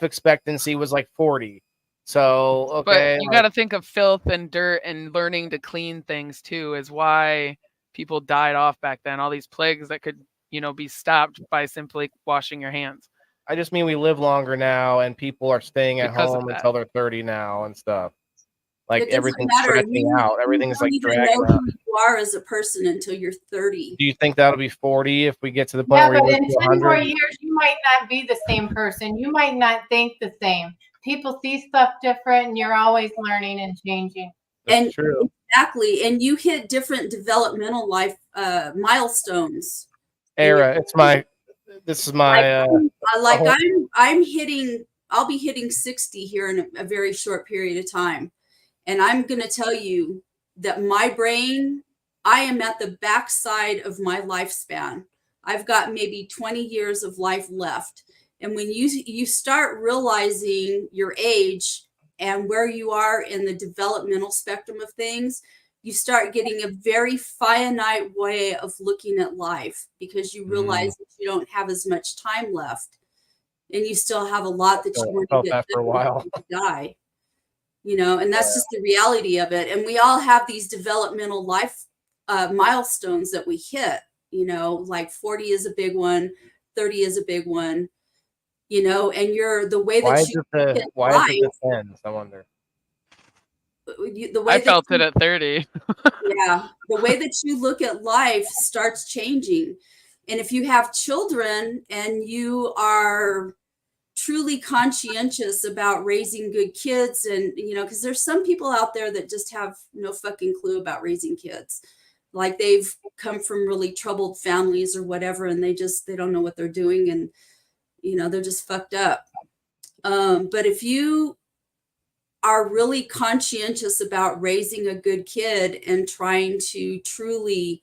expectancy was like 40. So okay, but you got to think of filth and dirt and learning to clean things too is why people died off back then. All these plagues that could be stopped by simply washing your hands. I just mean we live longer now, and people are staying at home until they're 30 now and stuff. Like everything's stretching out. Everything's like dragging out. You don't even know who you are as a person until you're 30. Do you think that'll be 40 if we get to the point where in 10 more years, you might not be the same person. You might not think the same. People see stuff different, and you're always learning and changing. That's true. Exactly. And you hit different developmental life milestones. I'll be hitting 60 here in a very short period of time. And I'm going to tell you that my brain, I am at the backside of my lifespan. I've got maybe 20 years of life left. And when you start realizing your age and where you are in the developmental spectrum of things, you start getting a very finite way of looking at life because you realize that you don't have as much time left. And you still have a lot that you want to get for a while. Die. And that's just the reality of it. And we all have these developmental life milestones that we hit, like 40 is a big one, 30 is a big one, and the way that why is it the 10s, I wonder. I felt it at 30. Yeah. The way that you look at life starts changing. And if you have children and you are truly conscientious about raising good kids, and because there's some people out there that just have no fucking clue about raising kids, like they've come from really troubled families or whatever, and they don't know what they're doing, and they're just fucked up. But if you are really conscientious about raising a good kid and trying to truly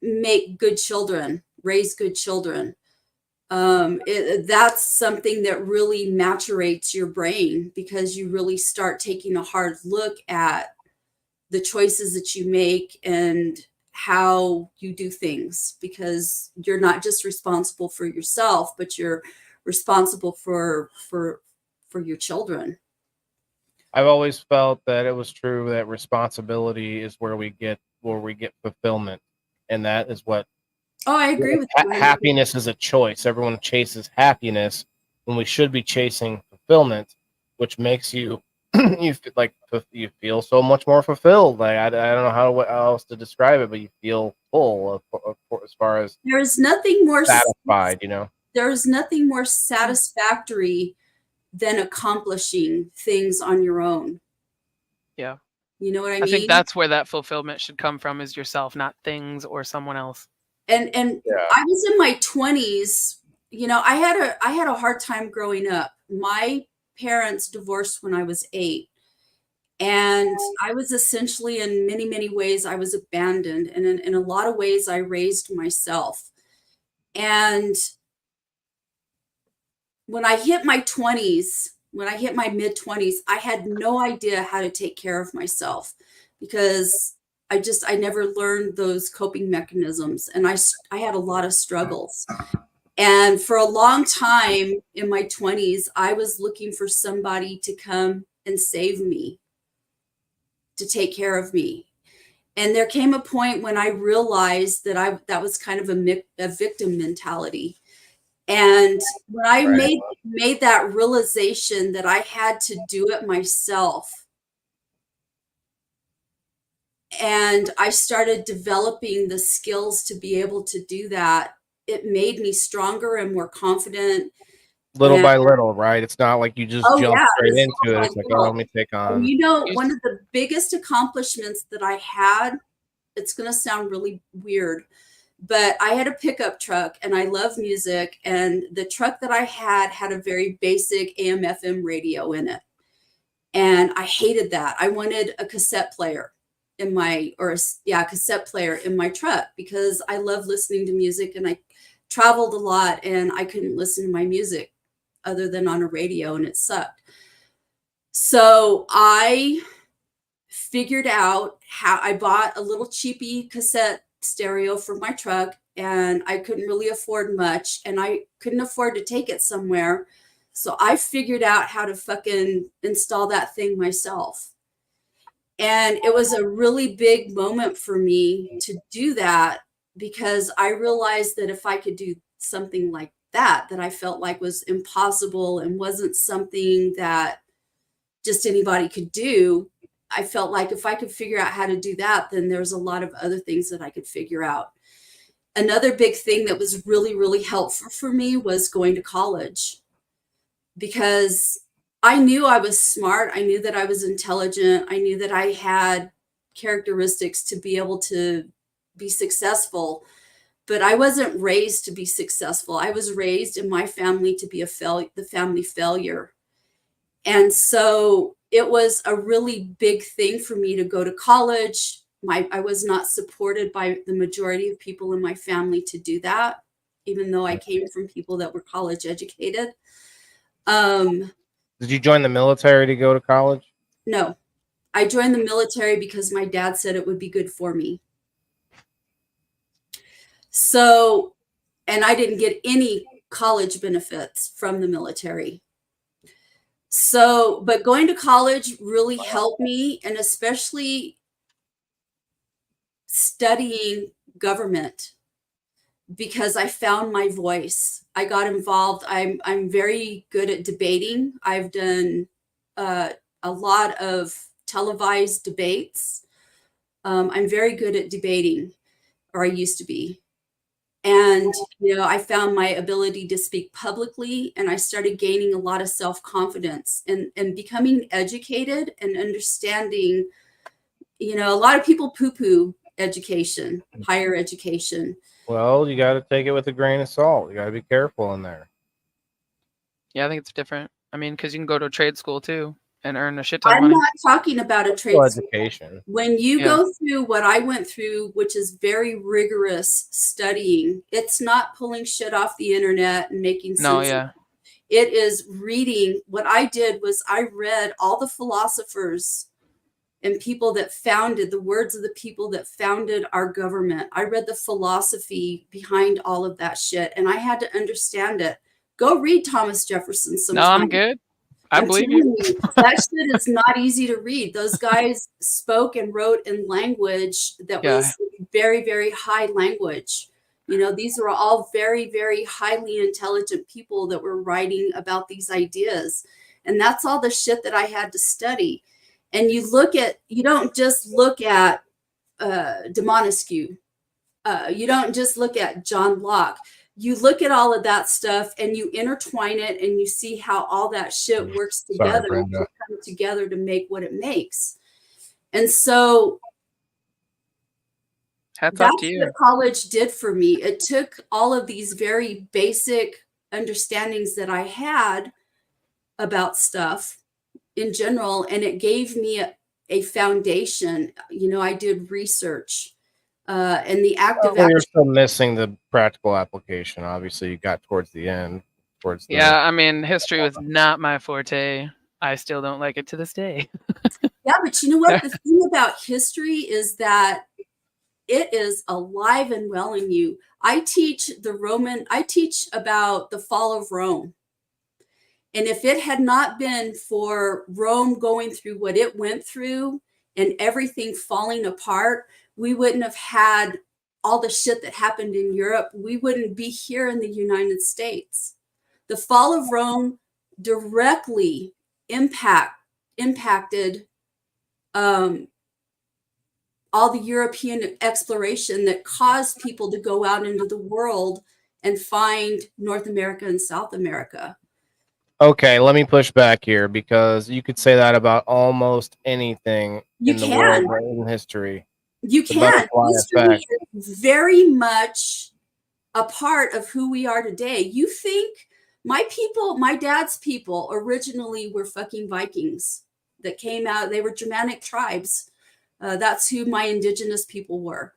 make good children, raise good children, that's something that really maturates your brain, because you really start taking a hard look at the choices that you make and how you do things, because you're not just responsible for yourself, but you're responsible for your children. I've always felt that it was true that responsibility is where we get fulfillment, and that is what. Oh, I agree with you. Happiness is a choice. Everyone chases happiness when we should be chasing fulfillment, which makes you you feel so much more fulfilled. Like I don't know how else to describe it, but you feel full as far as there's nothing more satisfied. There's nothing more satisfactory than accomplishing things on your own. Yeah. You know what I mean? I think that's where that fulfillment should come from, is yourself, not things or someone else. And I was in my 20s. You know, I had a hard time growing up. My parents divorced when I was 8. And I was essentially, in many, many ways, I was abandoned. And in a lot of ways, I raised myself. And when I hit my 20s, when I hit my mid 20s, I had no idea how to take care of myself, because I never learned those coping mechanisms. And I had a lot of struggles. And for a long time in my 20s, I was looking for somebody to come and save me, to take care of me. And there came a point when I realized that that was kind of a victim mentality. And when I made that realization that I had to do it myself, and I started developing the skills to be able to do that, it made me stronger and more confident. Little by little, right? It's not like you just jump straight into it. It's like, oh, let me take on. And you know, one of the biggest accomplishments that I had, it's going to sound really weird, but I had a pickup truck and I love music. And the truck that I had a very basic AM FM radio in it. And I hated that. I wanted a cassette player in cassette player in my truck, because I love listening to music, and I traveled a lot and I couldn't listen to my music other than on a radio, and it sucked. So I figured out how I bought a little cheapy cassette stereo for my truck, and I couldn't really afford much, and I couldn't afford to take it somewhere. So I figured out how to fucking install that thing myself. And it was a really big moment for me to do that, because I realized that if I could do something like that I felt like was impossible and wasn't something that just anybody could do, I felt like if I could figure out how to do that, then there's a lot of other things that I could figure out. Another big thing that was really, really helpful for me was going to college, because I knew I was smart. I knew that I was intelligent. I knew that I had characteristics to be able to be successful, but I wasn't raised to be successful. I was raised in my family to be the family failure. And so it was a really big thing for me to go to college. I was not supported by the majority of people in my family to do that, even though I came from people that were college educated. Did you join the military to go to college? No, I joined the military because my dad said it would be good for me. So, and I didn't get any college benefits from the military. So, but going to college really helped me, and especially studying government, because I found my voice. I got involved. I'm very good at debating. I've done a lot of televised debates. I'm very good at debating, or I used to be. And, you know, I found my ability to speak publicly, and I started gaining a lot of self-confidence and becoming educated and understanding. You know, a lot of people poo-poo education, higher education. Well, you got to take it with a grain of salt. You got to be careful in there. Yeah, I think it's different. I mean, because you can go to a trade school too and earn a shit ton of money. I'm not talking about a trade education. School. When you go through what I went through, which is very rigorous studying, it's not pulling shit off the internet and making sense. No, yeah. It is reading. What I did was I read all the philosophers and people that founded, the words of the people that founded our government. I read the philosophy behind all of that shit, and I had to understand it. Go read Thomas Jefferson sometime. No, I'm good. I believe you. That shit is not easy to read. Those guys spoke and wrote in language that was very, very high language. You know, these were all very, very highly intelligent people that were writing about these ideas. And that's all the shit that I had to study. And you don't just look at de Montesquieu. You don't just look at John Locke. you look at all of that stuff and you intertwine it and you see how all that shit works together to come together to make what it makes. And so hats off to you. That's what college did for me. It took all of these very basic understandings that I had about stuff in general, and it gave me a foundation. You know, I did research. And the active you're still missing the practical application. Obviously, you got towards the end. Yeah, I mean, history was not my forte. I still don't like it to this day. Yeah, but you know what? The thing about history is that it is alive and well in you. I teach about the fall of Rome. And if it had not been for Rome going through what it went through and everything falling apart, we wouldn't have had all the shit that happened in Europe. We wouldn't be here in the United States. The fall of Rome directly impacted all the European exploration that caused people to go out into the world and find North America and South America. Okay, let me push back here because you could say that about almost anything in the world in history. You can. History is very much a part of who we are today. You think my people, my dad's people originally were fucking Vikings that came out. They were Germanic tribes. That's who my indigenous people were.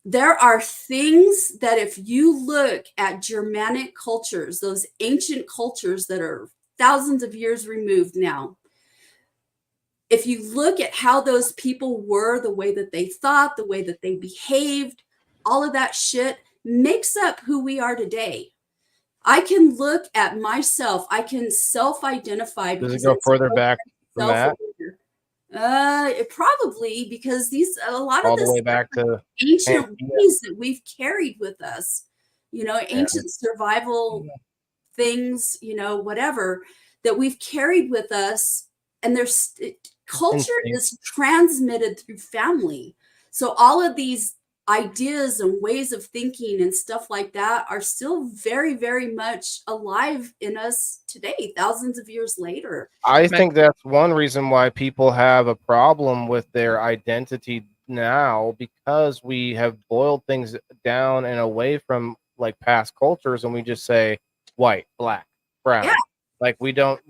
There are things that if you look at Germanic cultures, those ancient cultures that are thousands of years removed now, if you look at how those people were, the way that they thought, the way that they behaved, all of that shit makes up who we are today. I can look at myself. I can self-identify. Does it go further back from that? It probably, because a lot of this all the way back to ancient ways that we've carried with us, you know, ancient survival things, you know, whatever that we've carried with us. And there's culture is transmitted through family. So all of these ideas and ways of thinking and stuff like that are still very, very much alive in us today, thousands of years later. I think that's one reason why people have a problem with their identity now, because we have boiled things down and away from like past cultures, and we just say white, black, brown. Yeah. Like we don't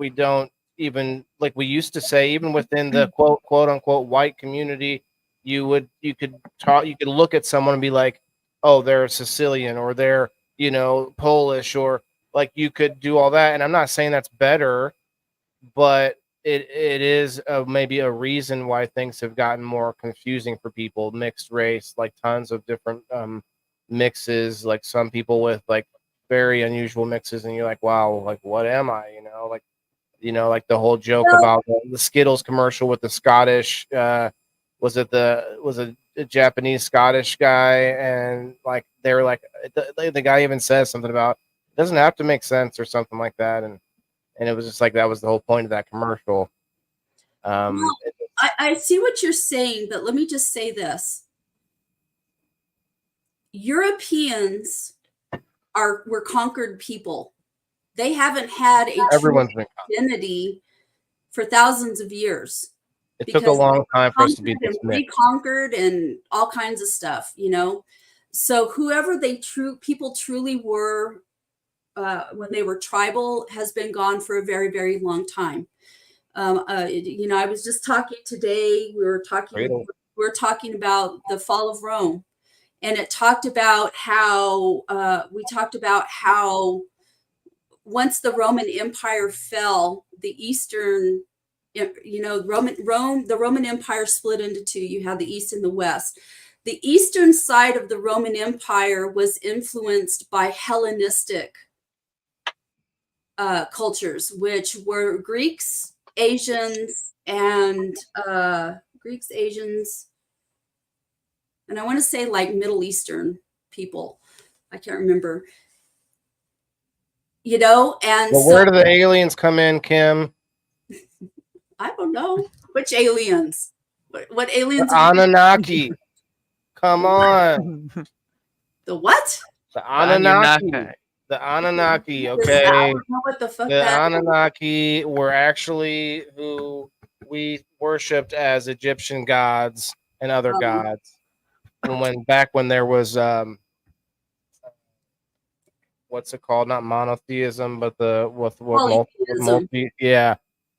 even, like we used to say, even within the quote unquote white community, you could look at someone and be like, oh, they're Sicilian, or they're, you know, Polish, or like you could do all that. And I'm not saying that's better, but it is maybe a reason why things have gotten more confusing for people. Mixed race, like tons of different mixes, like some people with like very unusual mixes, and you're like, wow, like what am I? Like the whole joke about the Skittles commercial with the Scottish. Was a Japanese Scottish guy, and like they were like the guy even says something about it doesn't have to make sense or something like that, and it was just like that was the whole point of that commercial. I see what you're saying, but let me just say this: Europeans were conquered people. They haven't had a identity for thousands of years. It took a long time for us to be reconquered and all kinds of stuff, you know. So whoever people truly were when they were tribal has been gone for a very, very long time. You know, I was just talking today. We were talking about the fall of Rome, and it talked about how once the Roman Empire fell, the Eastern, you know, the Roman Empire split into two. You had the East and the West. The Eastern side of the Roman Empire was influenced by Hellenistic cultures, which were Greeks, Asians, and I want to say like Middle Eastern people. I can't remember. You know, and well, where do the aliens come in, Kim? I don't know which aliens. What aliens? The Anunnaki. Come on. The what? The Anunnaki. Anunnaki. The Anunnaki, I okay. don't know what the fuck The that is. Anunnaki were actually who we worshipped as Egyptian gods and other gods. And back when there was what's it called? Not monotheism, but the with multi yeah.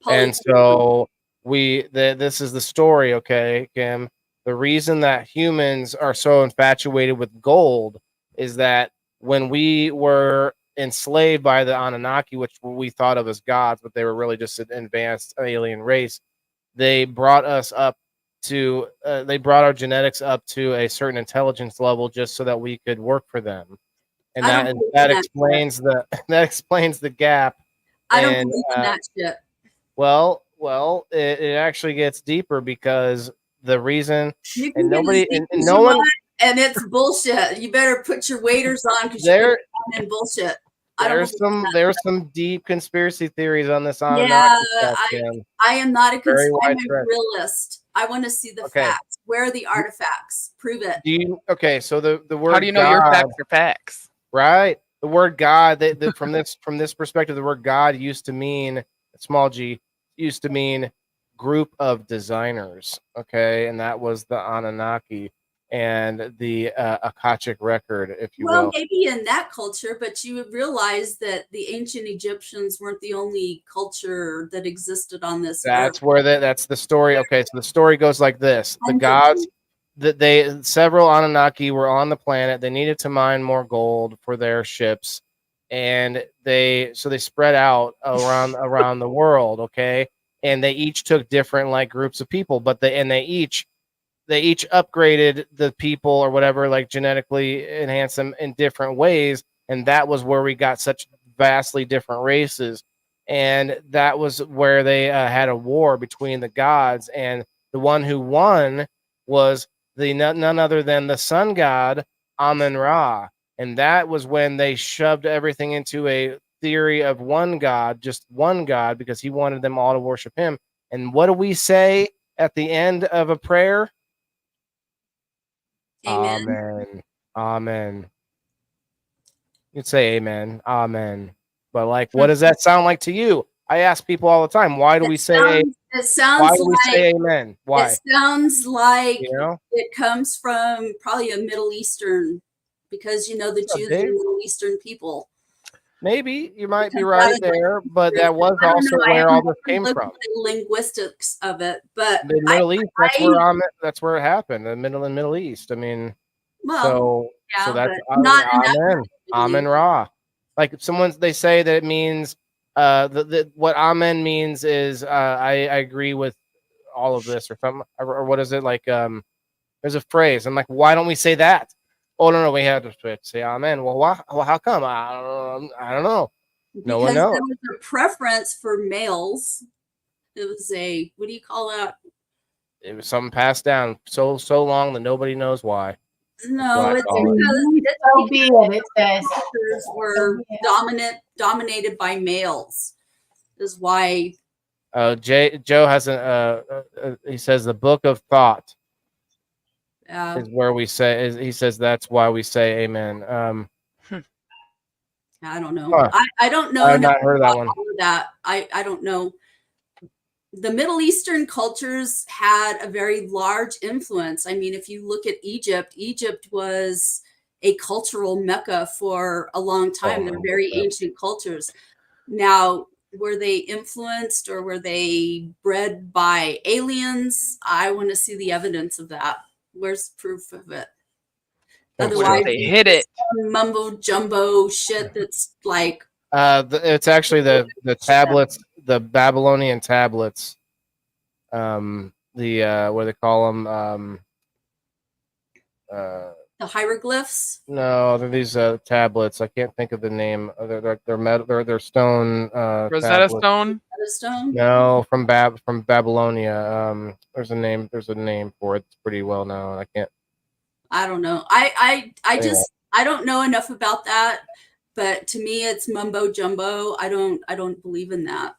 And so this is the story, okay, Kim. The reason that humans are so infatuated with gold is that when we were enslaved by the Anunnaki, which we thought of as gods, but they were really just an advanced alien race, they brought us up to they brought our genetics up to a certain intelligence level just so that we could work for them. And that explains that explains the gap. I don't believe in that shit. Well, it actually gets deeper because the reason and nobody and no one and it's bullshit. You better put your waders on because you're in bullshit. There's some deep conspiracy theories on this. Yeah, I am not I'm a realist. I want to see the facts. Where are the artifacts? Prove it. So the word. How do you know God, your facts are facts? Right. The word God. From this perspective, the word God used to mean small g used to mean group of designers. Okay, and that was the Anunnaki and the Akashic record, if you will. Well, maybe in that culture, but you would realize that the ancient Egyptians weren't the only culture that existed on this earth. That's the story. Okay, so the story goes like this: the gods, several Anunnaki were on the planet. They needed to mine more gold for their ships, and they spread out around the world. Okay, and they each took different groups of people, but they each upgraded the people or whatever, genetically enhanced them in different ways. And that was where we got such vastly different races. And that was where they had a war between the gods. And the one who won was none other than the sun god, Amun-Ra. And that was when they shoved everything into a theory of one god, just one god, because he wanted them all to worship him. And what do we say at the end of a prayer? Amen. Amen. You'd say amen. Amen. But what does that sound like to you? I ask people all the time, why do we say amen? Why? It sounds like it comes from probably a Middle Eastern, because the Jews are Middle Eastern people. Maybe you might be right there, but that was also where all this came from. The linguistics of it, but the Middle East. That's where it happened. The Middle East. I mean, so that's Amen. Amun-Ra. Like they say that it means what Amen means is I agree with all of this or something, or what is it like? There's a phrase. I'm like, why don't we say that? Oh no, we had to say amen. Well, how come? I don't know. No one knows. There was a preference for males. It was what do you call that? It was something passed down so long that nobody knows why. No, it's because cultures were dominated by males. Is why. Joe has he says the Book of Thought. Is where we say he says that's why we say amen. I don't know. I don't know. I've not heard that one. I don't know. The Middle Eastern cultures had a very large influence. I mean, if you look at Egypt was a cultural mecca for a long time. They're very ancient cultures. Now, were they influenced or were they bred by aliens? I want to see the evidence of that. Where's proof of it? Otherwise, they hid it. Mumbo jumbo shit that's it's actually the tablets, the Babylonian tablets. What do they call them? The hieroglyphs. No, they're these tablets. I can't think of the name. They're metal. They're stone. Rosetta Stone. No, from Babylonia. There's a name for it. It's pretty well known. I don't know. I don't know enough about that. But to me, it's mumbo jumbo. I don't believe in that.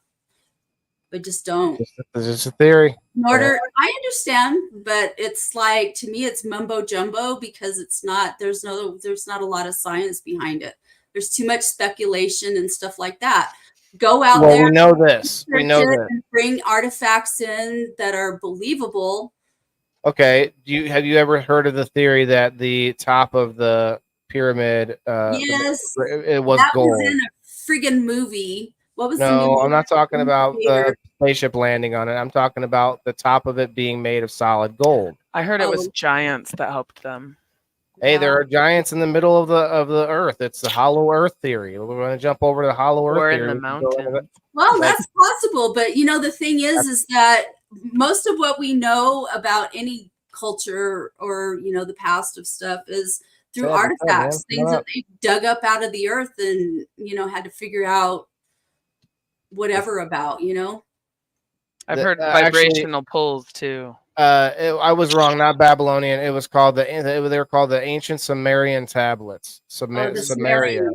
but just don't. This is a theory. In order, I understand, but it's like, to me, it's mumbo jumbo because it's not. There's not a lot of science behind it. There's too much speculation and stuff like that. Go out there. We know this. We know this. And bring artifacts in that are believable. Okay. Have you ever heard of the theory that the top of the pyramid? Yes, it was that gold. was in a friggin' movie. What was the No, movie? I'm not talking about the spaceship landing on it. I'm talking about the top of it being made of solid gold. I heard it was giants that helped them. Hey, there are giants in the middle of the earth. It's the hollow earth theory. We're going to jump over to the hollow earth theory. Or in the mountain. Well, that's possible, but the thing is that most of what we know about any culture or the past of stuff is through artifacts, things that they dug up out of the earth and had to figure out whatever about. I've heard vibrational pulls too. I was wrong, not Babylonian. It was called they were called the ancient Sumerian tablets. Samaria.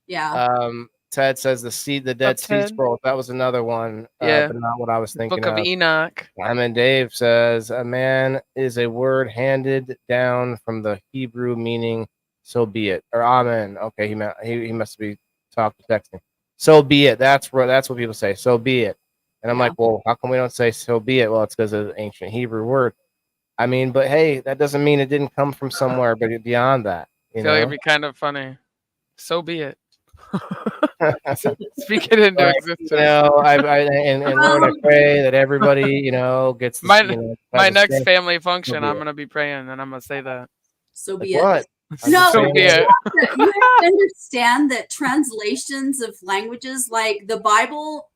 Yeah. Ted says the Dead Sea Scrolls. That was another one. Yeah, but not what I was thinking. Book of Enoch. And Dave says a man is a word handed down from the Hebrew meaning so be it, or amen. Okay, he must be texting. So be it. That's what people say. So be it. And I'm like, well, how come we don't say so be it? Well, it's because of the ancient Hebrew word. I mean, but hey, that doesn't mean it didn't come from somewhere, but beyond that. I feel like it'd be kind of funny. So be it. Speak it into existence. Lord, I pray that everybody, gets my next family function. I'm gonna be praying, and I'm gonna say that. So be it. What? No, so be it. You have to understand that translations of languages, like the Bible.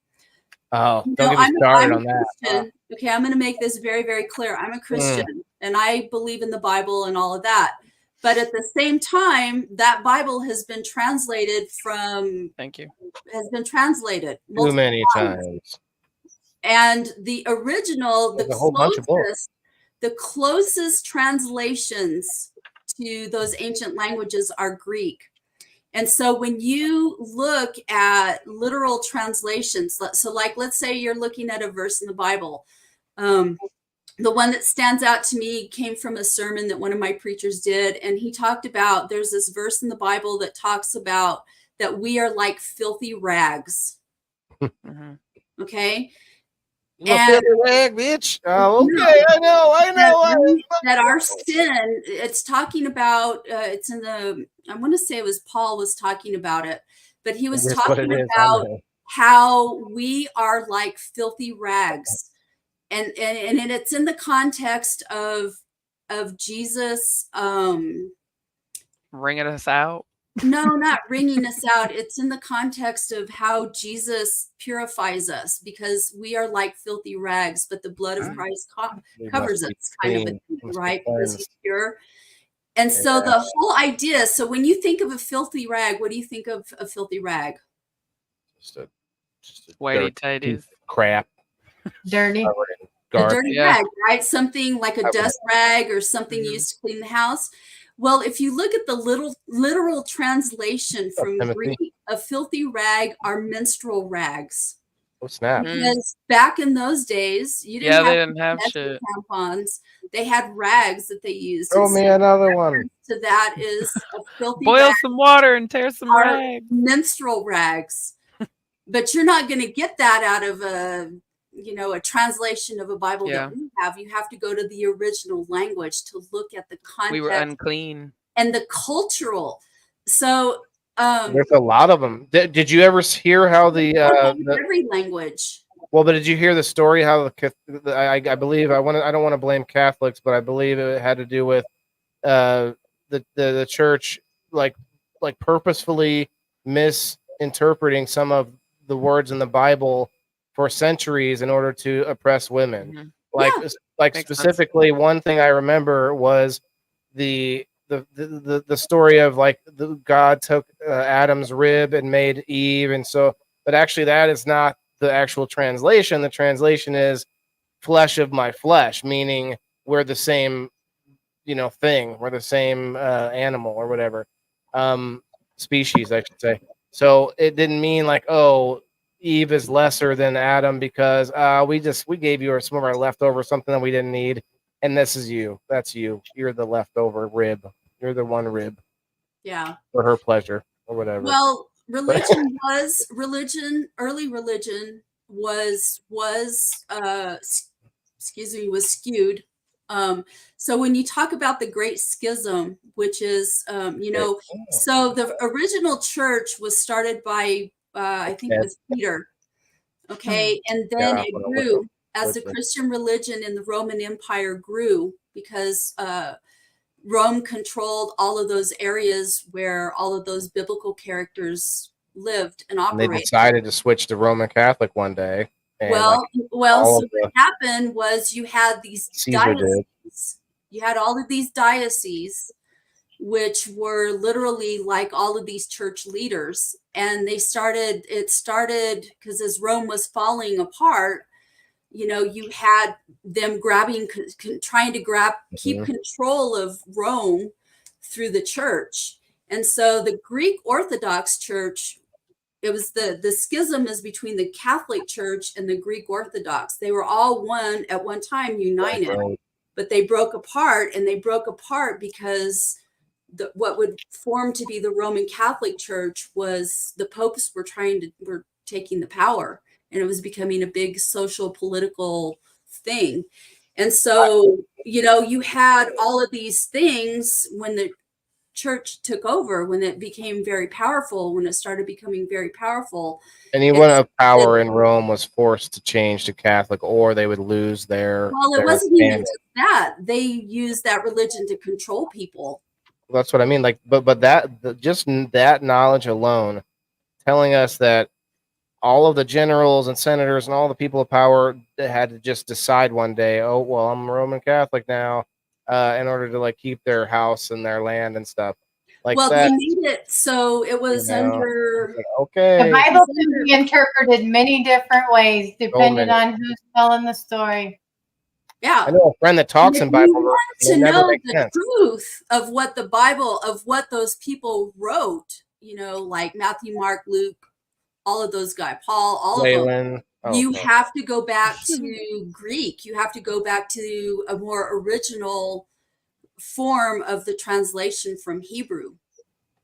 Oh, don't get me started on that. Okay, I'm going to make this very, very clear. I'm a Christian, and I believe in the Bible and all of that. But at the same time, that Bible has been translated from. Thank you. Has been translated too many times. And the original, the closest translations to those ancient languages are Greek. And so when you look at literal translations, so like let's say you're looking at a verse in the Bible, the one that stands out to me came from a sermon that one of my preachers did, and he talked about there's this verse in the Bible that talks about that we are like filthy rags. Okay. And rag, bitch. Oh, okay, I know. That our sin, it's talking about, it's in the, I want to say it was Paul was talking about it, but he was talking about how we are like filthy rags. And it's in the context of Jesus. Wringing us out. No, not wringing us out. It's in the context of how Jesus purifies us because we are like filthy rags, but the blood of Christ covers us, kind of a thing, right? Because he's pure. And so the whole idea, so when you think of a filthy rag, what do you think of a filthy rag? Just a whitey tighties. Crap. Dirty. A dirty rag, right? Something like a dust rag or something used to clean the house. Well, if you look at the literal translation from Greek, a filthy rag are menstrual rags. Oh, snap. Because back in those days, you didn't have shit. Tampons. They had rags that they used. Throw me another one. So that is a filthy Boil rag. some water and tear some rags. Menstrual rags. But you're not going to get that out of a translation of a Bible that we have. You have to go to the original language to look at the context. We were unclean. And the cultural. So there's a lot of them. Did you ever hear how every language? Well, but did you hear the story how I believe I don't want to blame Catholics, but I believe it had to do with the church like purposefully misinterpreting some of the words in the Bible for centuries in order to oppress women. Makes specifically sense. One thing I remember was the story of God took Adam's rib and made Eve, and so, but actually that is not the actual translation. The translation is flesh of my flesh, meaning we're the same, thing. We're the same animal or whatever, species, I should say. So it didn't mean Eve is lesser than Adam because we gave you some of our leftover, something that we didn't need, and this is you. That's you. You're the leftover rib. You're the one rib. Yeah. For her pleasure or whatever. Well, religion was religion. Early religion was skewed. So when you talk about the Great Schism, which is so the original church was started by I think it was Peter. Okay, and then it grew as the Christian religion in the Roman Empire grew because Rome controlled all of those areas where all of those biblical characters lived and operated. And they decided to switch to Roman Catholic one day. So what happened was you had these dioceses. You had all of these dioceses, which were literally like all of these church leaders. And it started because as Rome was falling apart, you had them trying to keep control of Rome through the church. And so the Greek Orthodox Church, it was the schism is between the Catholic Church and the Greek Orthodox. They were all one at one time, united, but they broke apart, and they broke apart because what would form to be the Roman Catholic Church was the popes were taking the power. And it was becoming a big social political thing. And so, you had all of these things when the church took over, when it became very powerful, when it started becoming very powerful. Anyone of power in Rome was forced to change to Catholic, or they would lose their. Well, it wasn't even just that. They used that religion to control people. That's what I mean. Like, but just that knowledge alone, telling us that all of the generals and senators and all the people of power had to just decide one day, oh, well, I'm a Roman Catholic now, in order to keep their house and their land and stuff. They made it so it was under. Okay. The Bible can be interpreted many different ways depending on who's telling the story. Yeah. I know a friend that talks in Bible. You want to know the truth of what the Bible, of what those people wrote, like Matthew, Mark, Luke, all of those guys, Paul, all of them. You have to go back to Greek. You have to go back to a more original form of the translation from Hebrew.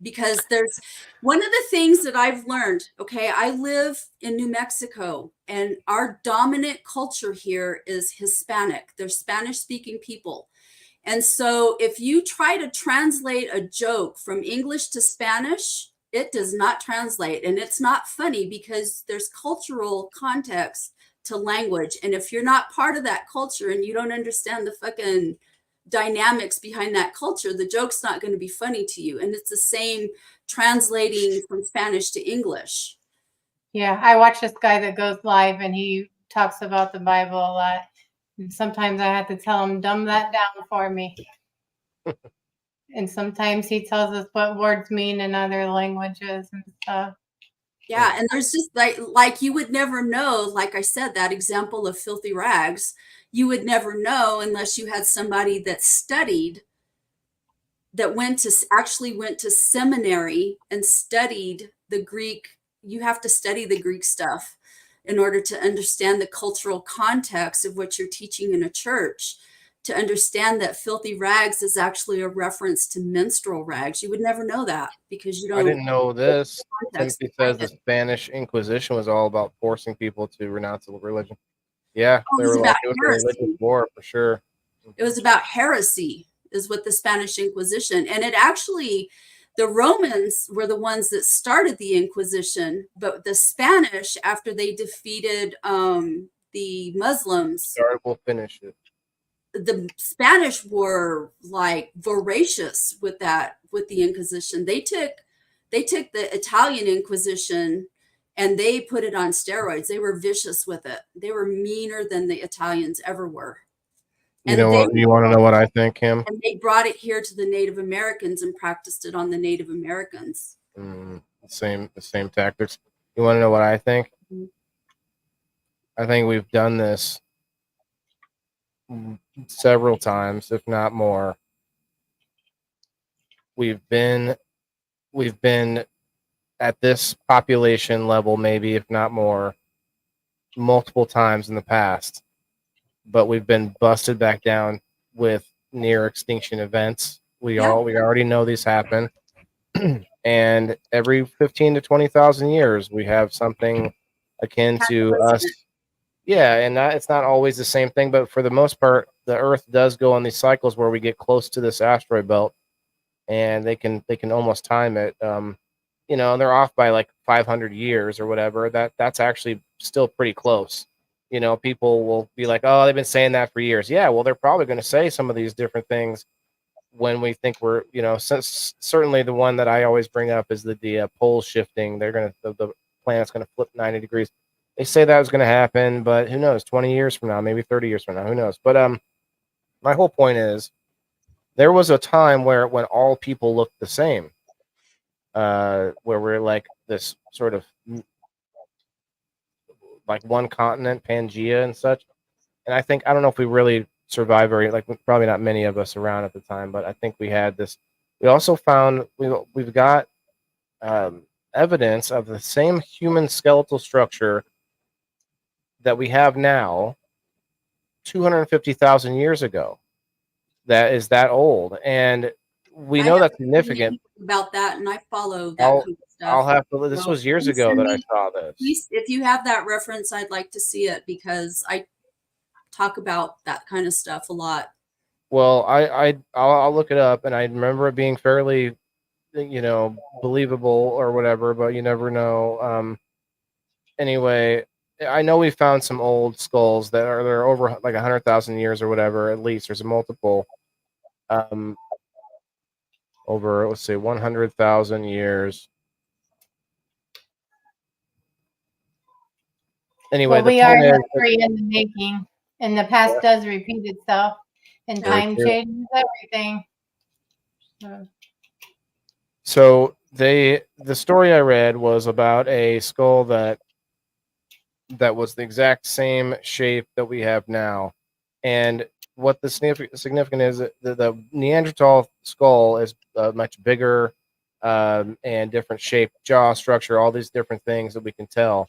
Because there's one of the things that I've learned, okay, I live in New Mexico, and our dominant culture here is Hispanic. They're Spanish-speaking people. And so if you try to translate a joke from English to Spanish, it does not translate. And it's not funny because there's cultural context to language. And if you're not part of that culture and you don't understand the fucking dynamics behind that culture, the joke's not going to be funny to you. And it's the same translating from Spanish to English. Yeah, I watch this guy that goes live and he talks about the Bible a lot. And sometimes I have to tell him, dumb that down for me. And sometimes he tells us what words mean in other languages and stuff. Yeah, and there's just like you would never know, like I said, that example of filthy rags, you would never know unless you had somebody that studied, that actually went to seminary and studied the Greek. You have to study the Greek stuff in order to understand the cultural context of what you're teaching in a church, to understand that filthy rags is actually a reference to menstrual rags. You would never know that because you don't. I didn't know this. Simply says the Spanish Inquisition was all about forcing people to renounce the religion. Yeah, it was a religious war for sure. It was about heresy, is what the Spanish Inquisition, and it actually, the Romans were the ones that started the Inquisition, but the Spanish, after they defeated the Muslims, we'll finish it. The Spanish were like voracious with the Inquisition. They took the Italian Inquisition and they put it on steroids. They were vicious with it. They were meaner than the Italians ever were. You want to know what I think, Kim? And they brought it here to the Native Americans and practiced it on the Native Americans. The same tactics. You want to know what I think? Mm-hmm. I think we've done this several times, if not more. We've been at this population level, maybe if not more, multiple times in the past, but we've been busted back down with near extinction events. We already know these happen, and every 15 to 20,000 years, we have something akin to us. Yeah, and it's not always the same thing, but for the most part, the Earth does go on these cycles where we get close to this asteroid belt, and they can almost time it. You know, and they're off by like 500 years or whatever. That's actually still pretty close. You know, people will be like, "Oh, they've been saying that for years." Yeah, well, they're probably going to say some of these different things when we think we're, you know, since certainly the one that I always bring up is the pole shifting. They're going to the planet's going to flip 90 degrees. They say that was going to happen, but who knows? 20 years from now, maybe 30 years from now, who knows? But my whole point is, there was a time when all people looked the same, where we're like this sort of like one continent, Pangea and such. And I think, I don't know if we really survived very, like probably not many of us around at the time, but I think we had this. We also found we've got evidence of the same human skeletal structure that we have now 250,000 years ago. That is that old, and we know that's significant about that, and I follow that kind of stuff. I'll have to. This was years ago that I saw this. Please, if you have that reference, I'd like to see it because I talk about that kind of stuff a lot. Well, I'll look it up, and I remember it being fairly, you know, believable or whatever, but you never know. Anyway, I know we found some old skulls they're over like 100,000 years or whatever. At least there's a multiple. Over, let's say, 100,000 years. Anyway, well, we are history in the making, and the past does repeat itself, and time changes everything. So the story I read was about a skull that was the exact same shape that we have now, and what the significant is, the Neanderthal skull is much bigger and different shape, jaw structure, all these different things that we can tell.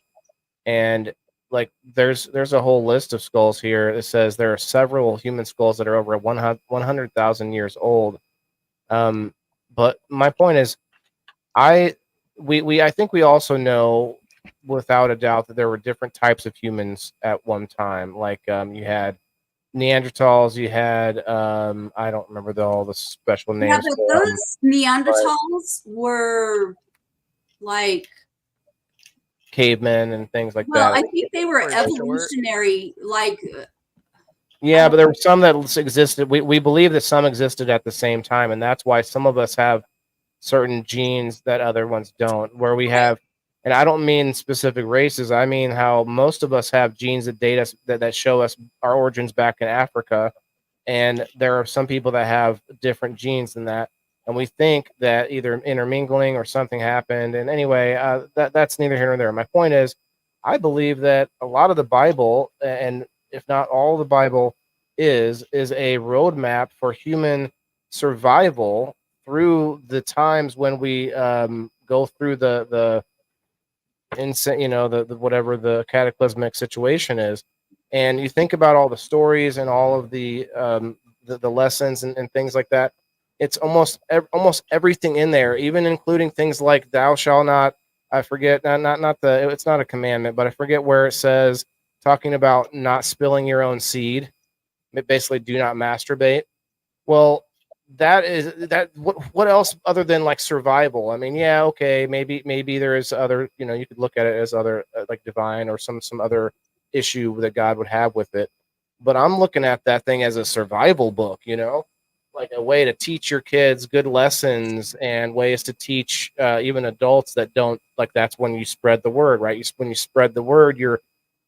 And like there's a whole list of skulls here that says there are several human skulls that are over 100,000 years old. But my point is, I think we also know without a doubt that there were different types of humans at one time. Like you had Neanderthals, you had I don't remember all the special names. Yeah, but those Neanderthals were like cavemen and things like that. Well, I think they were evolutionary, like. Yeah, but there were some that existed. We believe that some existed at the same time, and that's why some of us have certain genes that other ones don't. Where we have, and I don't mean specific races. I mean how most of us have genes that date us that show us our origins back in Africa, and there are some people that have different genes than that. And we think that either intermingling or something happened. And anyway, that's neither here nor there. My point is, I believe that a lot of the Bible, and if not all the Bible, is a roadmap for human survival through the times when we go through the whatever the cataclysmic situation is. And you think about all the stories and all of the lessons and things like that. It's almost everything in there, even including things like "Thou shalt not." I forget, it's not a commandment, but I forget where it says, talking about not spilling your own seed. Basically, do not masturbate. Well, what else other than like survival? I mean, yeah, okay, maybe there is other, you could look at it as other like divine or some other issue that God would have with it. But I'm looking at that thing as a survival book, like a way to teach your kids good lessons and ways to teach even adults that don't, like, that's when you spread the word, right? When you spread the word, you're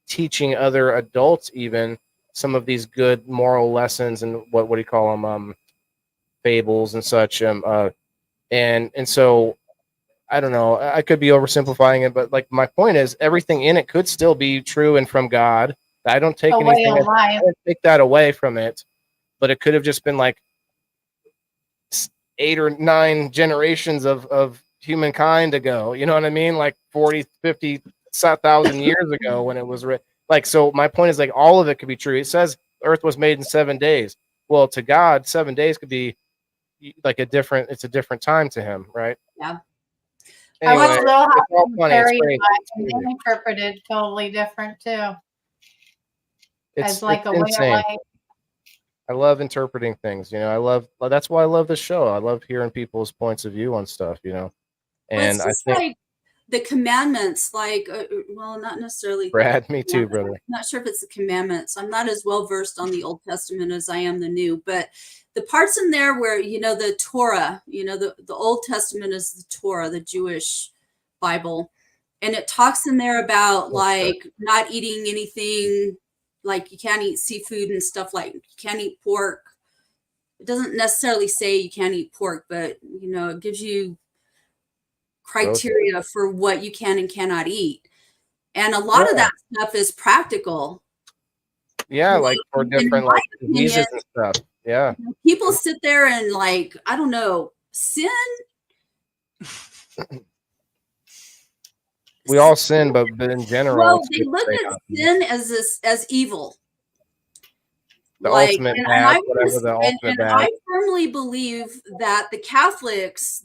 teaching other adults even some of these good moral lessons and what do you call them, fables and such. And so I don't know, I could be oversimplifying it, but like my point is, everything in it could still be true and from God. I don't take anything, I don't take that away from it, but it could have just been like 8 or 9 generations of humankind ago. You know what I mean? Like 40, 50,000 years ago when it was like, so my point is like all of it could be true. It says Earth was made in 7 days. Well, to God, 7 days could be like it's a different time to him, right? Yeah. Anyway, I will have it's all funny. It's great. and they interpreted totally different too. It's As like a insane. way of life. I love interpreting things, you know. That's why I love the show. I love hearing people's points of view on stuff, you know. And well, it's just like the commandments, like, well, not necessarily. Brad, me too, brother. I'm not sure if it's the commandments. I'm not as well versed on the Old Testament as I am the New, but the parts in there where, you know, the Torah, you know, the Old Testament is the Torah, the Jewish Bible. And it talks in there about like not eating anything, like you can't eat seafood and stuff, like you can't eat pork. It doesn't necessarily say you can't eat pork, but, you know, it gives you criteria for what you can and cannot eat. And a lot of that stuff is practical. Yeah, like for different like diseases and stuff. Yeah. People sit there and like, I don't know, sin. We all sin, but in general, well, they look at sin as evil. The ultimate bad, whatever the ultimate bad. I firmly believe that the Catholics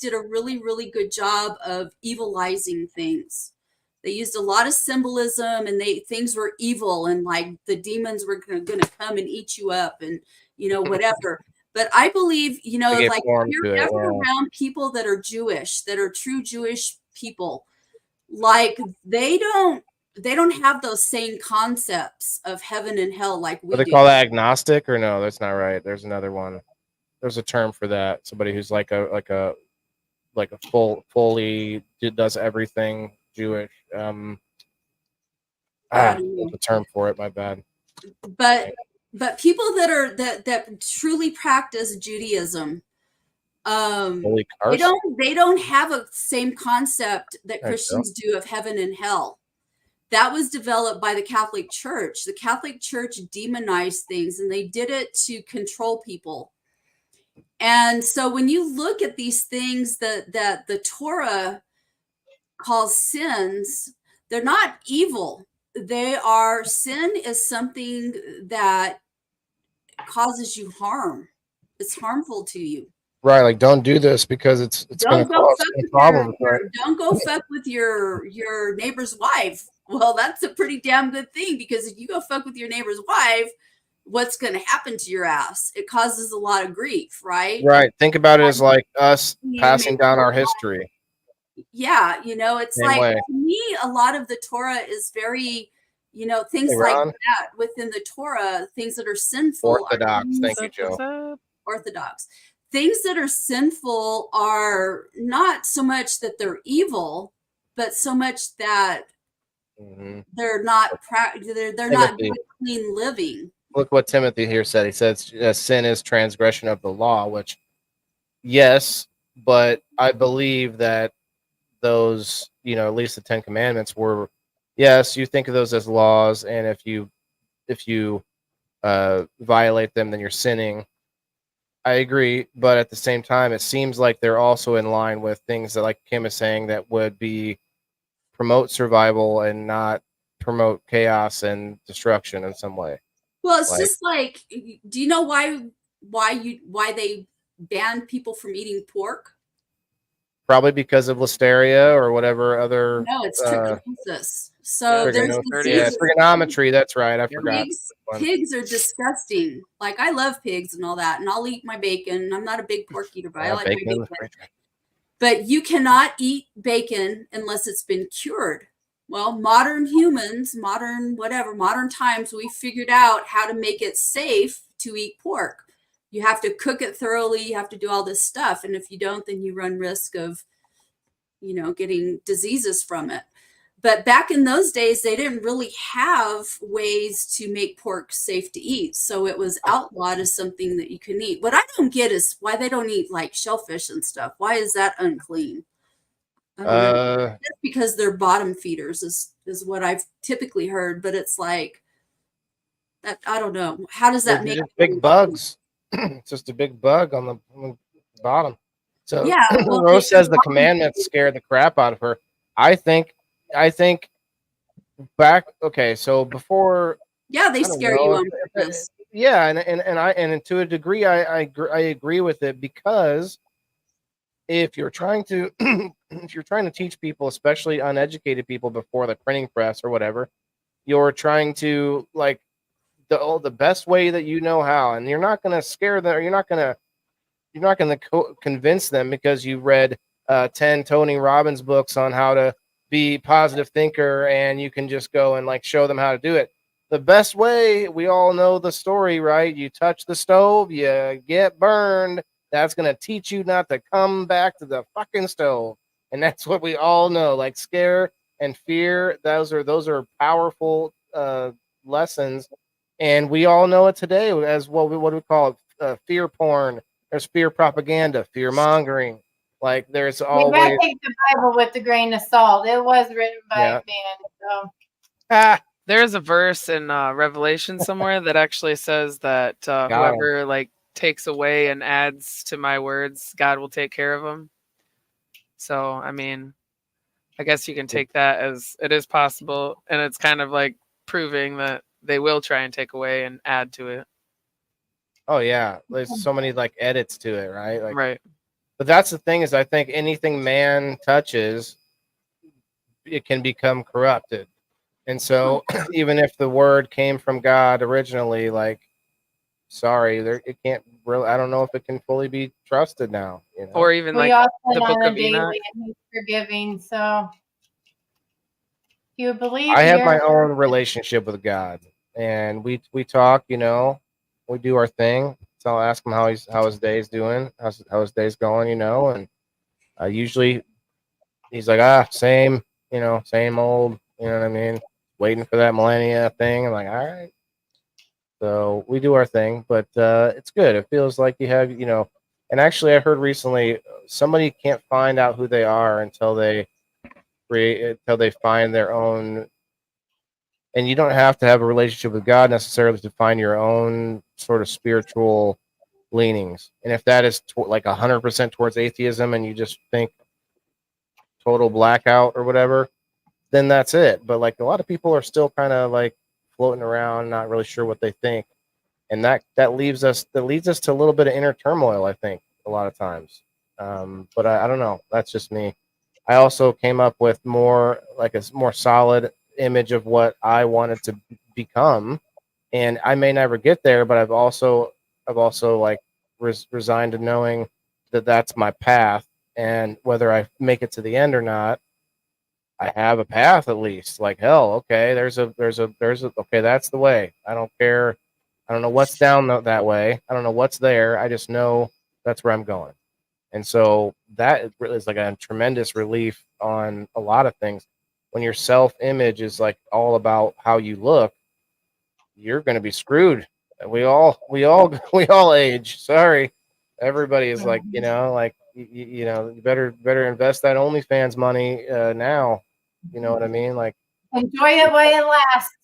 did a really, really good job of evilizing things. They used a lot of symbolism, and things were evil, and like the demons were going to come and eat you up, and you know, whatever. But I believe, you know, like if you're ever around people that are Jewish, that are true Jewish people, like they don't have those same concepts of heaven and hell like we do. They call that agnostic, or no? That's not right. There's another one. There's a term for that. Somebody who's like a fully does everything Jewish. There's a term for it. My bad. But people that truly practice Judaism, they don't have a same concept that Christians do of heaven and hell. That was developed by the Catholic Church. The Catholic Church demonized things, and they did it to control people. And so when you look at these things that the Torah calls sins, they're not evil. Sin is something that causes you harm. It's harmful to you. Right, like don't do this because it's going to cause problems. Don't go fuck with your neighbor's wife. Well, that's a pretty damn good thing, because if you go fuck with your neighbor's wife, what's going to happen to your ass? It causes a lot of grief, right? Right. Think about it as like us passing down our history. Yeah, you know, it's like to me, a lot of the Torah is very, you know, things like that within the Torah, things that are sinful. Orthodox. Thank you, Joe. Orthodox. Things that are sinful are not so much that they're evil, but so much that they're not they're not good, clean living. Look what Timothy here said. He says sin is transgression of the law, which yes, but I believe that those, you know, at least the 10 Commandments were, yes, you think of those as laws, and if you violate them, then you're sinning. I agree, but at the same time, it seems like they're also in line with things that, like Kim is saying, that would be promote survival and not promote chaos and destruction in some way. Well, it's just like, do you know why they banned people from eating pork? Probably because of listeria or whatever other. No, it's trichinosis. So there's trigonometry. That's right. I forgot. Pigs are disgusting. Like, I love pigs and all that, and I'll eat my bacon. I'm not a big pork eater, but I like my bacon. But you cannot eat bacon unless it's been cured. Well, modern humans, modern times, we figured out how to make it safe to eat pork. You have to cook it thoroughly. You have to do all this stuff. And if you don't, then you run risk of, you know, getting diseases from it. But back in those days, they didn't really have ways to make pork safe to eat. So it was outlawed as something that you can eat. What I don't get is why they don't eat like shellfish and stuff. Why is that unclean? I don't know. That's because they're bottom feeders is what I've typically heard. But it's like, that, I don't know. How does that make big bugs? It's just a big bug on the bottom. So Yeah, well, Rose says the because- commandments scare the crap out of her. I think back. Okay, so before. Yeah, they I don't scare you know. on purpose. Yeah, and to a degree, I agree with it, because if you're trying to if you're trying to teach people, especially uneducated people, before the printing press or whatever, you're trying to like the best way that you know how, and you're not going to scare them. You're not going to convince them because you read 10 Tony Robbins books on how to be a positive thinker, and you can just go and like show them how to do it. The best way, we all know the story, right? You touch the stove, you get burned. That's going to teach you not to come back to the fucking stove. And that's what we all know. Like scare and fear, those are powerful lessons. And we all know it today as what do we call it? Fear porn. There's fear propaganda, fear mongering. Like there's always. You gotta take the Bible with a grain of salt. It was written by a man. So. There's a verse in Revelation somewhere that actually says that whoever like takes away and adds to my words, God will take care of them. So I mean, I guess you can take that as it is possible, and it's kind of like proving that they will try and take away and add to it. Oh yeah, there's so many like edits to it, right? Like, right. But that's the thing, is I think anything man touches, it can become corrupted. And so even if the word came from God originally, like, sorry, it can't really. I don't know if it can fully be trusted now. You know? Or even We like all the sin Book on of the daily, Enoch. and He's forgiving. So you believe. I have my own relationship with God, and we talk. You know, we do our thing. So I'll ask him how his day's doing, how his day's going. You know, and usually he's like, same. You know, same old. You know what I mean? Waiting for that millennia thing. I'm like, all right. So we do our thing, but it's good. It feels like you have, you know. And actually, I heard recently somebody can't find out who they are until they find their own. And you don't have to have a relationship with God necessarily to find your own sort of spiritual leanings. And if that is like 100% towards atheism, and you just think total blackout or whatever, then that's it. But like a lot of people are still kind of like floating around, not really sure what they think, and that leads us to a little bit of inner turmoil, I think, a lot of times. But I don't know. That's just me. I also came up with more like a more solid image of what I wanted to become, and I may never get there, but I've also like resigned to knowing that that's my path, and whether I make it to the end or not, I have a path at least. Like, hell, okay, there's a okay, that's the way. I don't care. I don't know what's down that way. I don't know what's there. I just know that's where I'm going. And so that is like a tremendous relief on a lot of things. When your self-image is like all about how you look, you're going to be screwed. We all age. Sorry, everybody is like, you know, like you know, you better invest that OnlyFans money now. You know what I mean? Like, enjoy it while it lasts.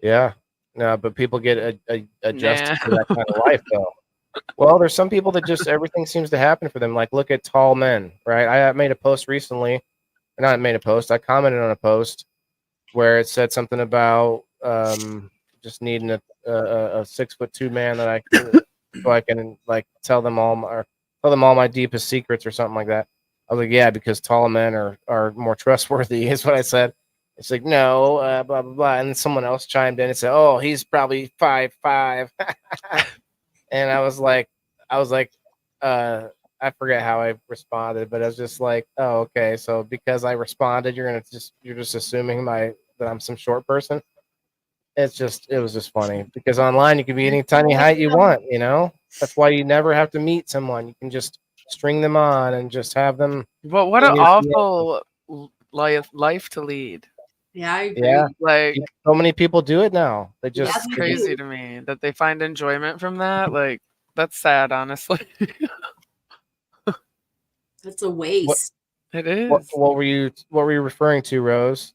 yeah, no, but people get adjusted to that kind of life, though. Well, there's some people that just everything seems to happen for them. Like, look at tall men, right? I made a post recently, or not made a post. I commented on a post where it said something about just needing a 6'2" man that so I can like tell them all my deepest secrets or something like that. I was like, yeah, because tall men are more trustworthy, is what I said. It's like, no, blah, blah, blah. And someone else chimed in and said, oh, he's probably 5'5". And I was like, I forget how I responded, but I was just like, oh, okay. So because I responded, you're just assuming that I'm some short person. It was just funny because online you can be any tiny height you want, you know? That's why you never have to meet someone. You can just string them on and just have them. But what an awful life to lead. Yeah, I agree. Yeah, like so many people do it now. They just it's crazy to me that they find enjoyment from that. Like, that's sad, honestly. That's a waste. It is. What were you referring to, Rose?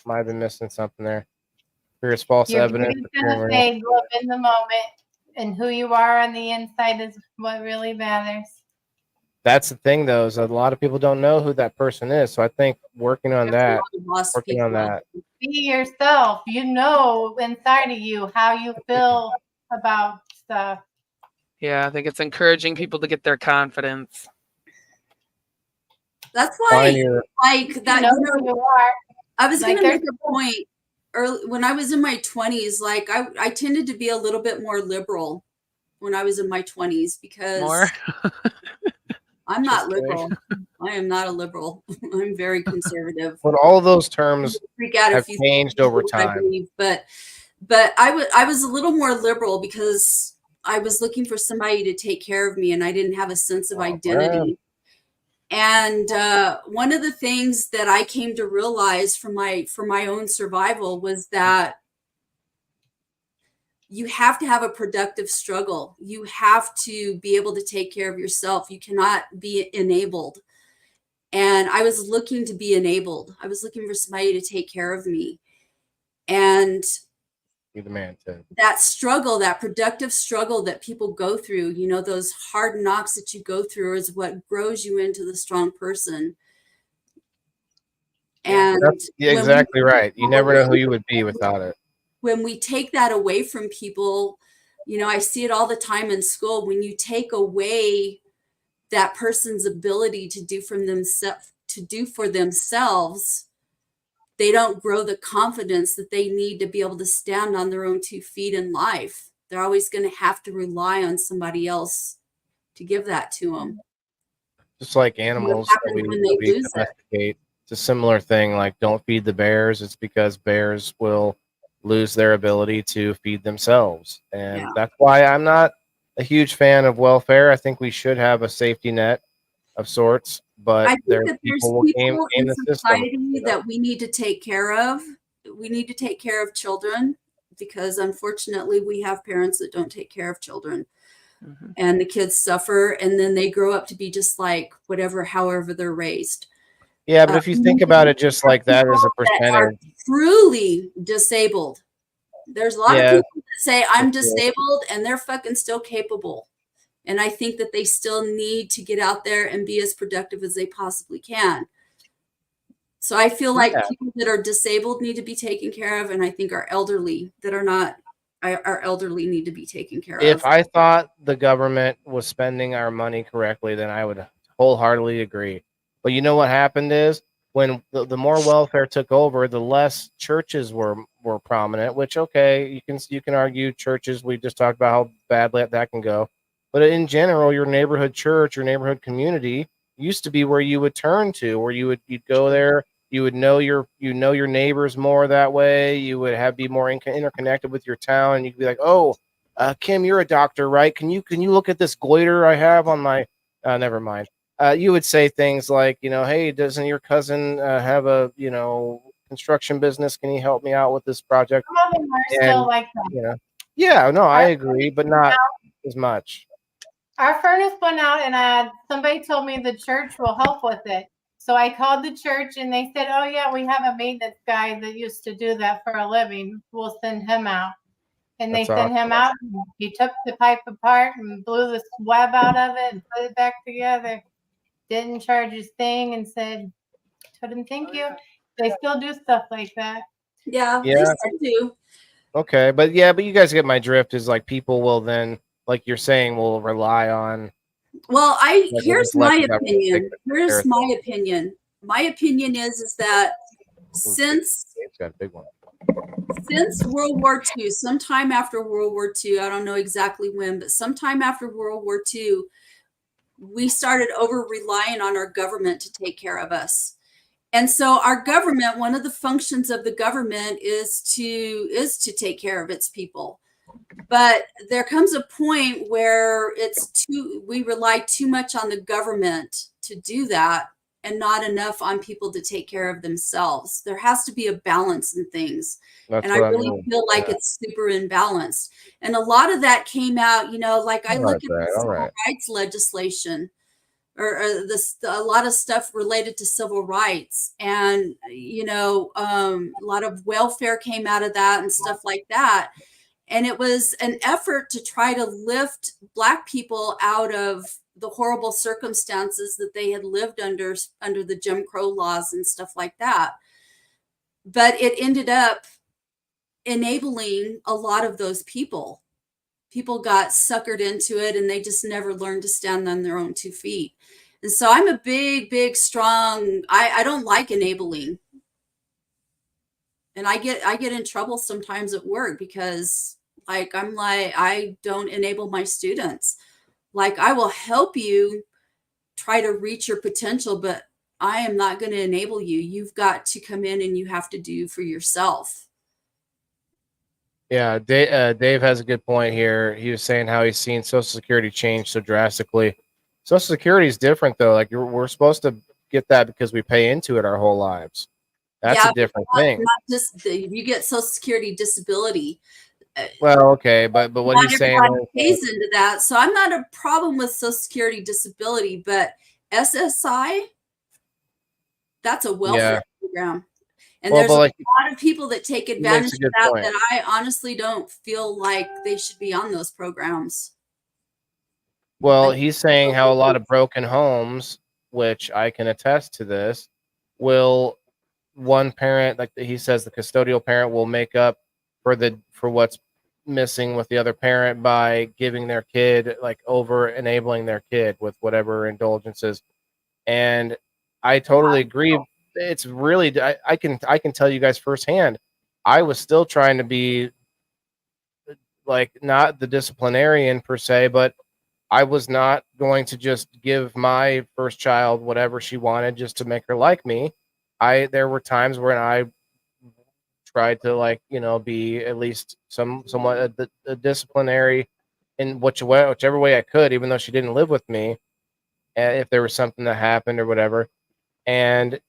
Might have been missing something there. Here's false evidence. Live in the moment, and who you are on the inside is what really matters. that's the thing, though, is a lot of people don't know who that person is. So I think working on that, be yourself. You know, inside of you how you feel about stuff. Yeah, I think it's encouraging people to get their confidence. That's why, like that. You are. I was going to make a point early when I was in my 20s. Like I tended to be a little bit more liberal when I was in my 20s because I'm not liberal. I am not a liberal. I'm very conservative. But all those terms have changed over time. But I was a little more liberal because I was looking for somebody to take care of me, and I didn't have a sense of identity. And one of the things that I came to realize for my own survival was that you have to have a productive struggle. You have to be able to take care of yourself. You cannot be enabled. And I was looking to be enabled. I was looking for somebody to take care of me. And be the man too. That struggle, that productive struggle that people go through, you know, those hard knocks that you go through is what grows you into the strong person. And that's exactly right. You never know who you would be without it. When we take that away from people, you know, I see it all the time in school. When you take away that person's ability to do for themselves, they don't grow the confidence that they need to be able to stand on their own 2 feet in life. They're always going to have to rely on somebody else to give that to them. Just like animals that we domesticate. It's a similar thing. Like, don't feed the bears. It's because bears will lose their ability to feed themselves. And that's why I'm not a huge fan of welfare. I think we should have a safety net of sorts, but there's people in the society system that we need to take care of. We need to take care of children because unfortunately we have parents that don't take care of children. And the kids suffer, and then they grow up to be just like however they're raised. Yeah, but if you think about it just like that as a percentage. Truly disabled. There's a lot of people that say I'm disabled and they're fucking still capable. And I think that they still need to get out there and be as productive as they possibly can. So I feel like people that are disabled need to be taken care of. And I think our elderly that are not, our elderly need to be taken care of. If I thought the government was spending our money correctly, then I would wholeheartedly agree. But you know what happened is when the more welfare took over, the less churches were prominent, which, okay, you can argue churches. We just talked about how badly that can go. But in general, your neighborhood church, your neighborhood community used to be where you would turn to, where you'd go there. You would know your neighbors more that way. You would be more interconnected with your town, and you'd be like, "Oh, Kim, you're a doctor, right? Can you look at this goiter I have on my?" Never mind. You would say things like, "Hey, doesn't your cousin have a construction business? Can you help me out with this project?" Some of them are still like that. Yeah, no, I agree, but not as much. Our furnace went out, and somebody told me the church will help with it. So I called the church, and they said, "Oh yeah, we have a maintenance guy that used to do that for a living. We'll send him out." And they sent him out. And he took the pipe apart and blew the web out of it and put it back together. Didn't charge his thing and told him thank you. They still do stuff like that. Yeah. They still do. Okay, but you guys get my drift. Is like people will then, like you're saying, will rely on. Well, here's my opinion. Here's my opinion. My opinion is that since World War II, sometime after World War II, I don't know exactly when, but sometime after World War II, we started over relying on our government to take care of us. And so our government, one of the functions of the government is to take care of its people. But there comes a point where we rely too much on the government to do that and not enough on people to take care of themselves. There has to be a balance in things. And I really feel like it's super imbalanced. And a lot of that came out, like I look at the civil rights legislation or a lot of stuff related to civil rights. And, a lot of welfare came out of that and stuff like that. And it was an effort to try to lift Black people out of the horrible circumstances that they had lived under the Jim Crow laws and stuff like that. But it ended up enabling a lot of those people. People got suckered into it and they just never learned to stand on their own 2 feet. And so I'm a big, strong, I don't like enabling. And I get in trouble sometimes at work because I don't enable my students. Like, I will help you try to reach your potential, but I am not going to enable you. You've got to come in and you have to do for yourself. Yeah, Dave has a good point here. He was saying how he's seen Social Security change so drastically. Social Security is different, though. Like, we're supposed to get that because we pay into it our whole lives. That's a different thing. Not just you get Social Security disability. Well, okay, but what not he's saying pays into that. So I'm not a problem with Social Security disability, but SSI, that's a welfare program. And there's a lot of people that take advantage of that I honestly don't feel like they should be on those programs. Well, he's saying how a lot of broken homes, which I can attest to this, will one parent, like he says, the custodial parent will make up for what's missing with the other parent by giving their kid, like, over enabling their kid with whatever indulgences. And I totally agree. It's really, I can tell you guys firsthand, I was still trying to be, like, not the disciplinarian per se, but I was not going to just give my first child whatever she wanted just to make her like me. There were times when I tried to, like, be at least somewhat a disciplinary in whichever way I could, even though she didn't live with me, if there was something that happened or whatever. And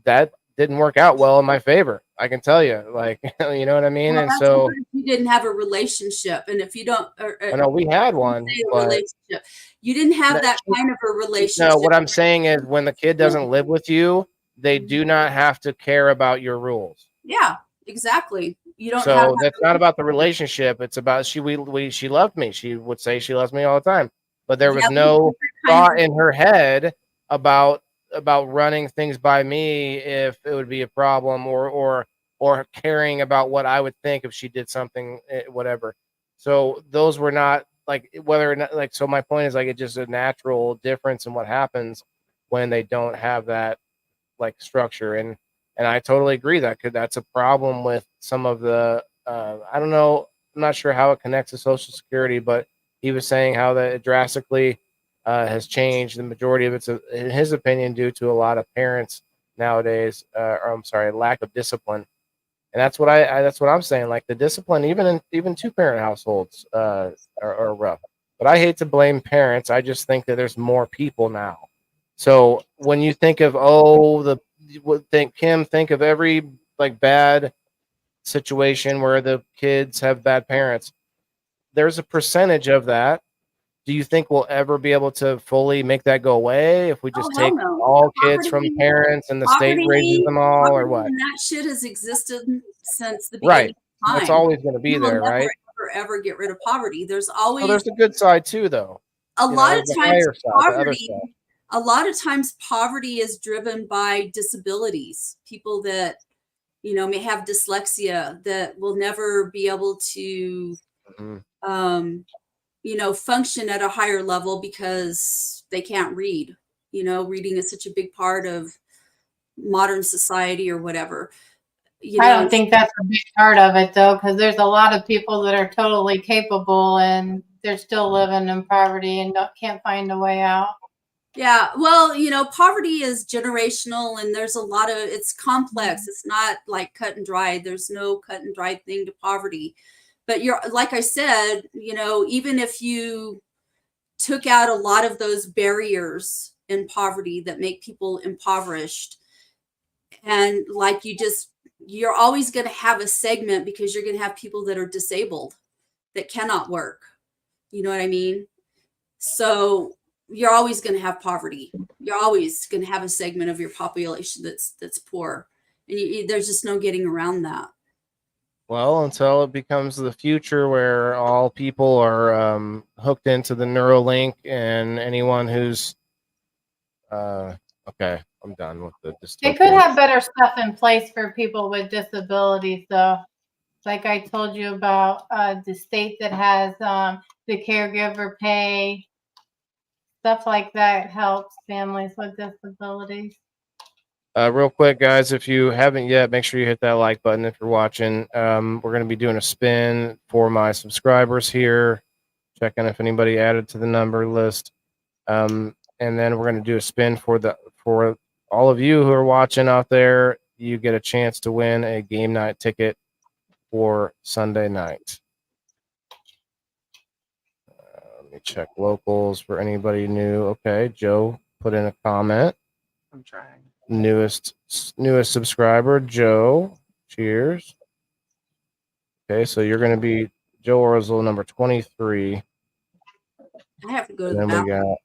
that didn't work out well in my favor. I can tell you, like, you know what I mean? Well, and so you didn't have a relationship. And if you don't, I know we had one, but you didn't have that kind of a relationship. No, what I'm saying is when the kid doesn't live with you, they do not have to care about your rules. Yeah, exactly. You don't. So that's not about the relationship. It's about she loved me. She would say she loves me all the time, but there was no thought in her head about running things by me if it would be a problem, or caring about what I would think if she did something, whatever. So those were not, like, whether or not, like, so my point is, like, it's just a natural difference in what happens when they don't have that, like, structure. And I totally agree that's a problem with some of the I don't know, I'm not sure how it connects to Social Security, but he was saying how that it drastically has changed. The majority of it's, in his opinion, due to a lot of parents nowadays, lack of discipline. And that's what that's what I'm saying. Like, the discipline, even 2-parent households, are rough. But I hate to blame parents. I just think that there's more people now. So when you think of think of every, like, bad situation where the kids have bad parents, there's a percentage of that. Do you think we'll ever be able to fully make that go away if we just take all kids from parents and the state raises them all, or what? And that shit has existed since the beginning of time. It's always going to be there, right? Ever get rid of poverty. There's always. Well, there's a good side too, though. A lot of times poverty is driven by disabilities. People that, may have dyslexia, that will never be able to, function at a higher level because they can't read. Reading is such a big part of modern society or whatever. I don't think that's a big part of it, though, because there's a lot of people that are totally capable and they're still living in poverty and can't find a way out. Yeah, well, poverty is generational, and there's a lot of, it's complex. It's not like cut and dry. There's no cut and dry thing to poverty. But like I said, even if you took out a lot of those barriers in poverty that make people impoverished, and like you're always going to have a segment because you're going to have people that are disabled that cannot work. You know what I mean? So you're always going to have poverty. You're always going to have a segment of your population that's poor. And there's just no getting around that. Well, until it becomes the future where all people are hooked into the Neuralink, and anyone who's okay, I'm done with the dystopian. They could have better stuff in place for people with disabilities, though. Like I told you about the state that has the caregiver pay, stuff like that helps families with disabilities. Real quick, guys, if you haven't yet, make sure you hit that like button if you're watching. We're going to be doing a spin for my subscribers here, checking if anybody added to the number list. And then we're going to do a spin for all of you who are watching out there. You get a chance to win a game night ticket for Sunday night. Let me check locals for anybody new. Okay, Joe put in a comment. I'm trying. Newest subscriber, Joe. Cheers. Okay, so you're going to be Joe Orzel, number 23. I have to go to And the then we bathroom.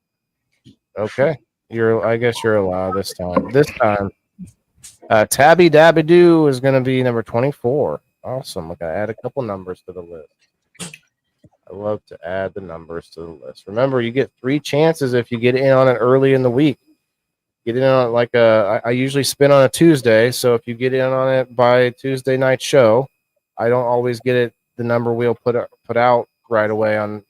got. Okay, I guess you're allowed this time. Tabby Dabby Doo is going to be number 24. Awesome. Look, I add a couple numbers to the list. I love to add the numbers to the list. Remember, you get 3 chances if you get in on it early in the week. Get in on like I usually spin on a Tuesday, so if you get in on it by Tuesday night show, I don't always get it the number wheel put out right away on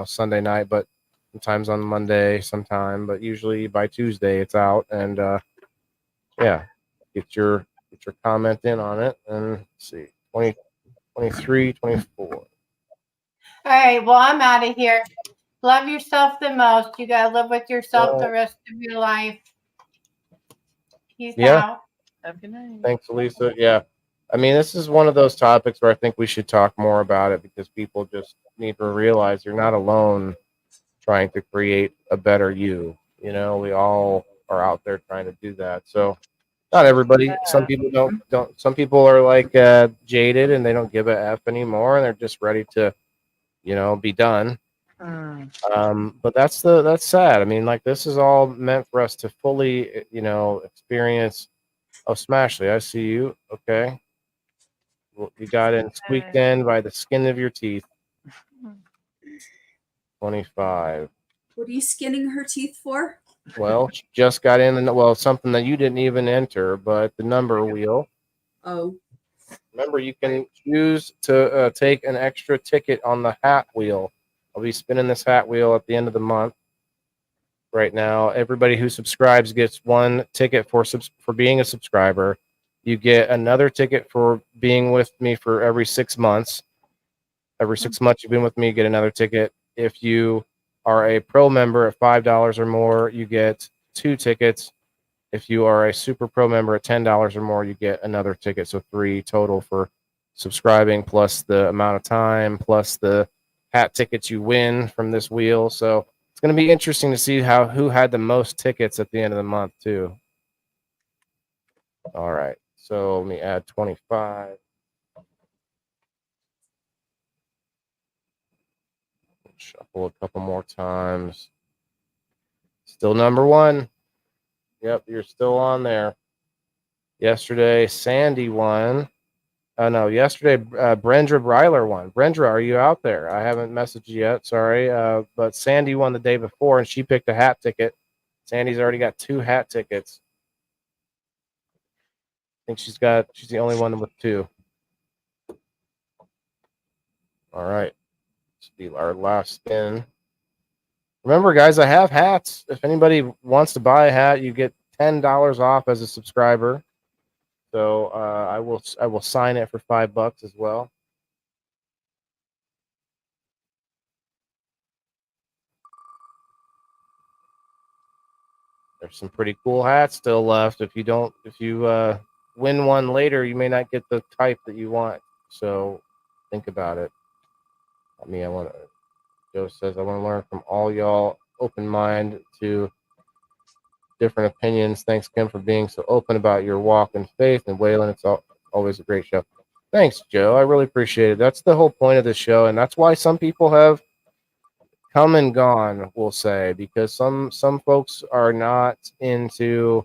Sunday night, but sometimes on Monday, but usually by Tuesday it's out. And yeah, get your comment in on it, and let's see, 20, 23, 24. All right, well, I'm out of here. Love yourself the most. You gotta live with yourself the rest of your life. Peace out. Have a good night. Thanks, Lisa. Yeah. I mean, this is one of those topics where I think we should talk more about it, because people just need to realize you're not alone trying to create a better you. We all are out there trying to do that. So not everybody. Some people don't. Some people are like jaded and they don't give a F anymore, and they're just ready to, be done. But that's sad. I mean, like, this is all meant for us to fully, experience. Oh, Smashley, I see you. Okay. Well, you got in squeaked in by the skin of your teeth. 25. What are you skinning her teeth for? Well, she just got in, and something that you didn't even enter, but the number wheel. Oh. Remember, you can choose to take an extra ticket on the hat wheel. I'll be spinning this hat wheel at the end of the month. Right now, everybody who subscribes gets 1 ticket for being a subscriber. You get another ticket for being with me for every 6 months. Every 6 months you've been with me, you get another ticket. If you are a pro member at $5 or more, you get 2 tickets. If you are a super pro member at $10 or more, you get another ticket. So 3 total for subscribing, plus the amount of time, plus the hat tickets you win from this wheel. So it's going to be interesting to see who had the most tickets at the end of the month too. All right. So let me add 25. Shuffle a couple more times. Still number 1. Yep, you're still on there. Yesterday, Sandy won. Yesterday, Brenda Breiler won. Brenda, are you out there? I haven't messaged you yet. Sorry. But Sandy won the day before, and she picked a hat ticket. Sandy's already got 2 hat tickets. I think she's the only one with 2. All right. This will be our last spin. Remember, guys, I have hats. If anybody wants to buy a hat, you get $10 off as a subscriber. So I will sign it for $5 as well. There's some pretty cool hats still left. If you win one later, you may not get the type that you want. So think about it. Joe says, I want to learn from all y'all. Open mind to different opinions. Thanks, Kim, for being so open about your walk in faith. And Waylon, it's always a great show. Thanks, Joe. I really appreciate it. That's the whole point of the show, and that's why some people have come and gone, we'll say, because some folks are not into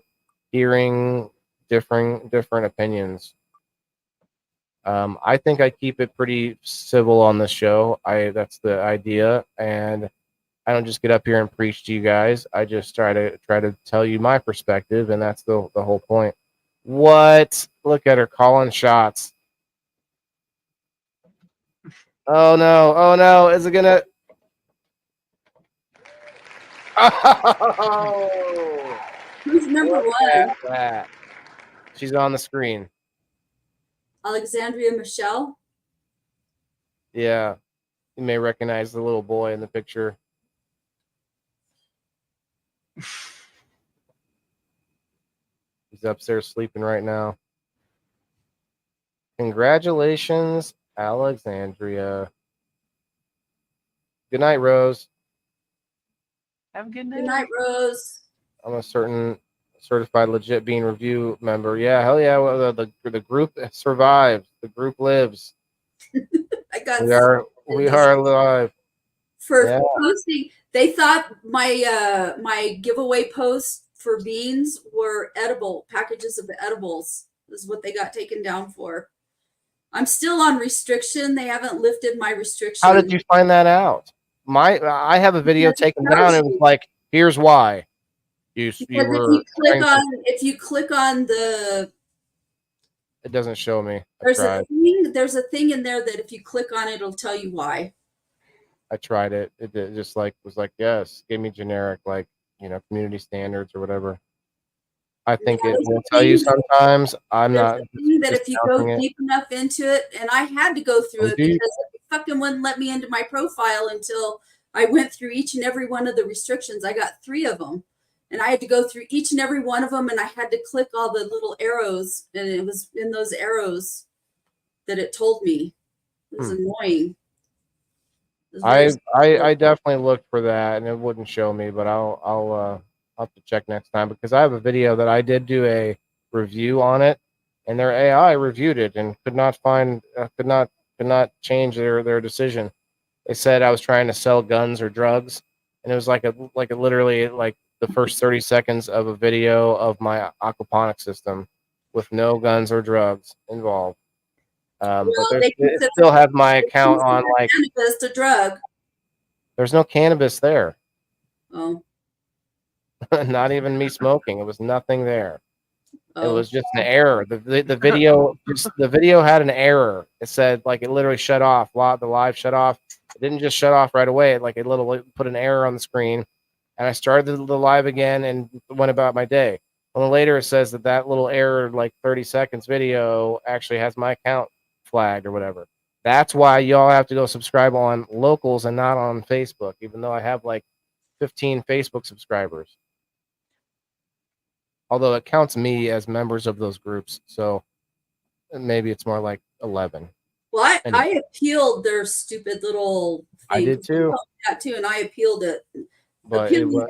hearing different opinions. I think I keep it pretty civil on this show. That's the idea, and I don't just get up here and preach to you guys. I just try to tell you my perspective, and that's the whole point. What? Look at her calling shots. Oh no! Oh no! Is it gonna? Oh! Who's number one? That. She's on the screen. Alexandria Michelle. Yeah, you may recognize the little boy in the picture. He's upstairs sleeping right now. Congratulations, Alexandria. Good night, Rose. Have a good night. Good night, Rose. I'm a certified legit bean review member. Yeah, hell yeah. Well, the group survives. The group lives. I got We are alive. For posting. They thought my my giveaway posts for beans were edible packages of edibles. Is what they got taken down for. I'm still on restriction. They haven't lifted my restriction. How did you find that out? I have a video taken down. It was like, here's why. If you click on the, it doesn't show me. There's a thing in there that if you click on it, it'll tell you why. I tried it. It just was like, yes, gave me generic, like, community standards or whatever. I think it will tell you sometimes. I'm not. That if you go deep enough into it, and I had to go through it because it fucking wouldn't let me into my profile until I went through each and every one of the restrictions. I got 3 of them, and I had to go through each and every one of them, and I had to click all the little arrows, and it was in those arrows that it told me. It was annoying. I definitely looked for that, and it wouldn't show me, but I'll have to check next time, because I have a video that I did do a review on it, and their AI reviewed it and could not change their decision. They said I was trying to sell guns or drugs, and it was like literally like the first 30 seconds of a video of my aquaponic system with no guns or drugs involved. But they still have my account on like cannabis, a drug. There's no cannabis there. Oh. Not even me smoking. It was nothing there. Oh. It was just an error. The video had an error. It said like it literally shut off. The live shut off. It didn't just shut off right away. It put an error on the screen, and I started the live again and went about my day. And then later it says that little error, like 30 seconds video, actually has my account flagged or whatever. That's why y'all have to go subscribe on Locals and not on Facebook, even though I have like 15 Facebook subscribers. Although it counts me as members of those groups, so maybe it's more like 11. Well, I appealed their stupid little thing. I did too. That too, and I appealed it. But it was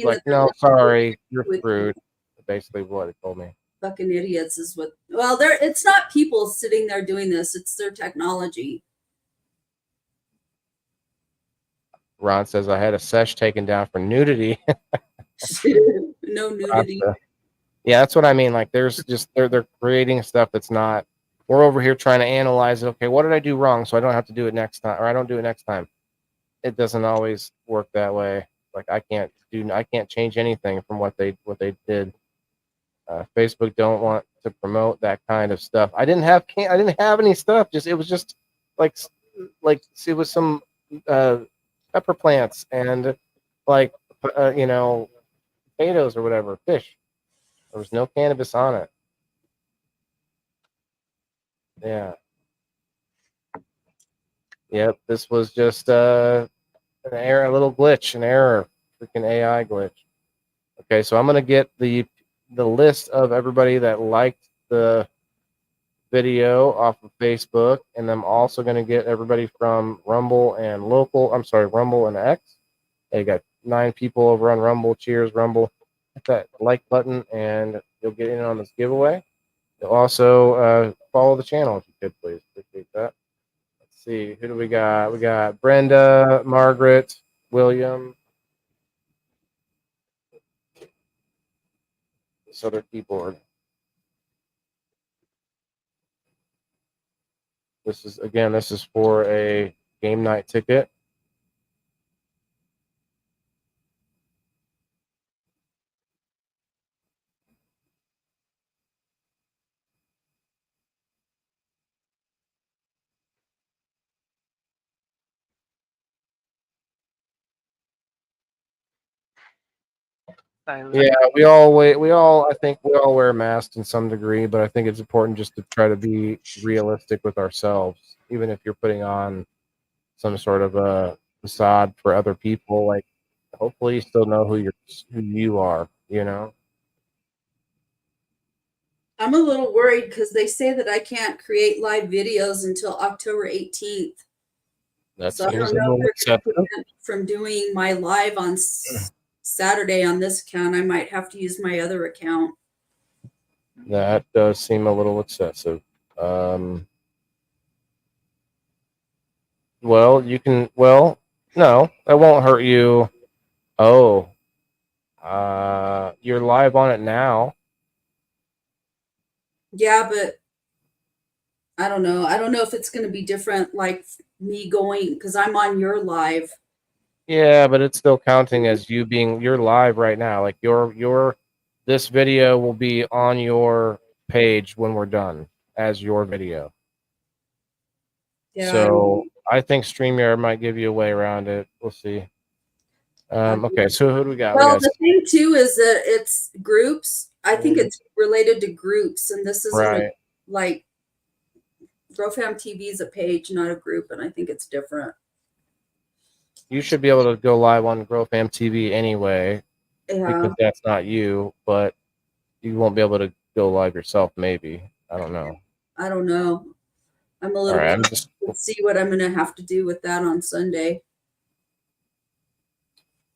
like, no, sorry, you're screwed. Basically what it told me. Fucking idiots is what. Well, it's not people sitting there doing this. It's their technology. Ron says I had a sesh taken down for nudity. No nudity. Yeah, that's what I mean. Like, there's just they're creating stuff that's not. We're over here trying to analyze it. Okay, what did I do wrong so I don't have to do it next time, or I don't do it next time? It doesn't always work that way. Like, I can't change anything from what they did. Facebook don't want to promote that kind of stuff. I didn't have any stuff. It was just like it was some pepper plants and like potatoes or whatever, fish. There was no cannabis on it. Yeah. Yep. This was just an error, a little glitch, an error, freaking AI glitch. Okay, so I'm gonna get the list of everybody that liked the video off of Facebook, and I'm also gonna get everybody from Rumble and Rumble and X. They got 9 people over on Rumble. Cheers, Rumble. Hit that like button, and you'll get in on this giveaway. You'll also follow the channel if you could, please. Appreciate that. Let's see, who do we got? We got Brenda, Margaret, William. This other keyboard. This is for a game night ticket. Yeah, we all I think we all wear masks in some degree, but I think it's important just to try to be realistic with ourselves, even if you're putting on some sort of a facade for other people. Like, hopefully, you still know who you are. You know. I'm a little worried because they say that I can't create live videos until October 18th. That So I seems don't a know if little they're going to excessive. prevent me from doing my live on Saturday on this account. I might have to use my other account. That does seem a little excessive. Well, you can. Well, no, that won't hurt you. Oh, you're live on it now. Yeah, but I don't know. I don't know if it's going to be different, like me going because I'm on your live. Yeah, but it's still counting as you're live right now. Like this video will be on your page when we're done as your video. Yeah. So I think StreamYard might give you a way around it. We'll see. Okay, so who do we got? Well, the thing too is that it's groups. I think it's related to groups, and this isn't right. like GrowFam TV is a page, not a group, and I think it's different. You should be able to go live on GrowFam TV anyway, because that's not you, but you won't be able to go live yourself, maybe. I don't know. I don't know. I'm a little let's see what I'm gonna have to do with that on Sunday.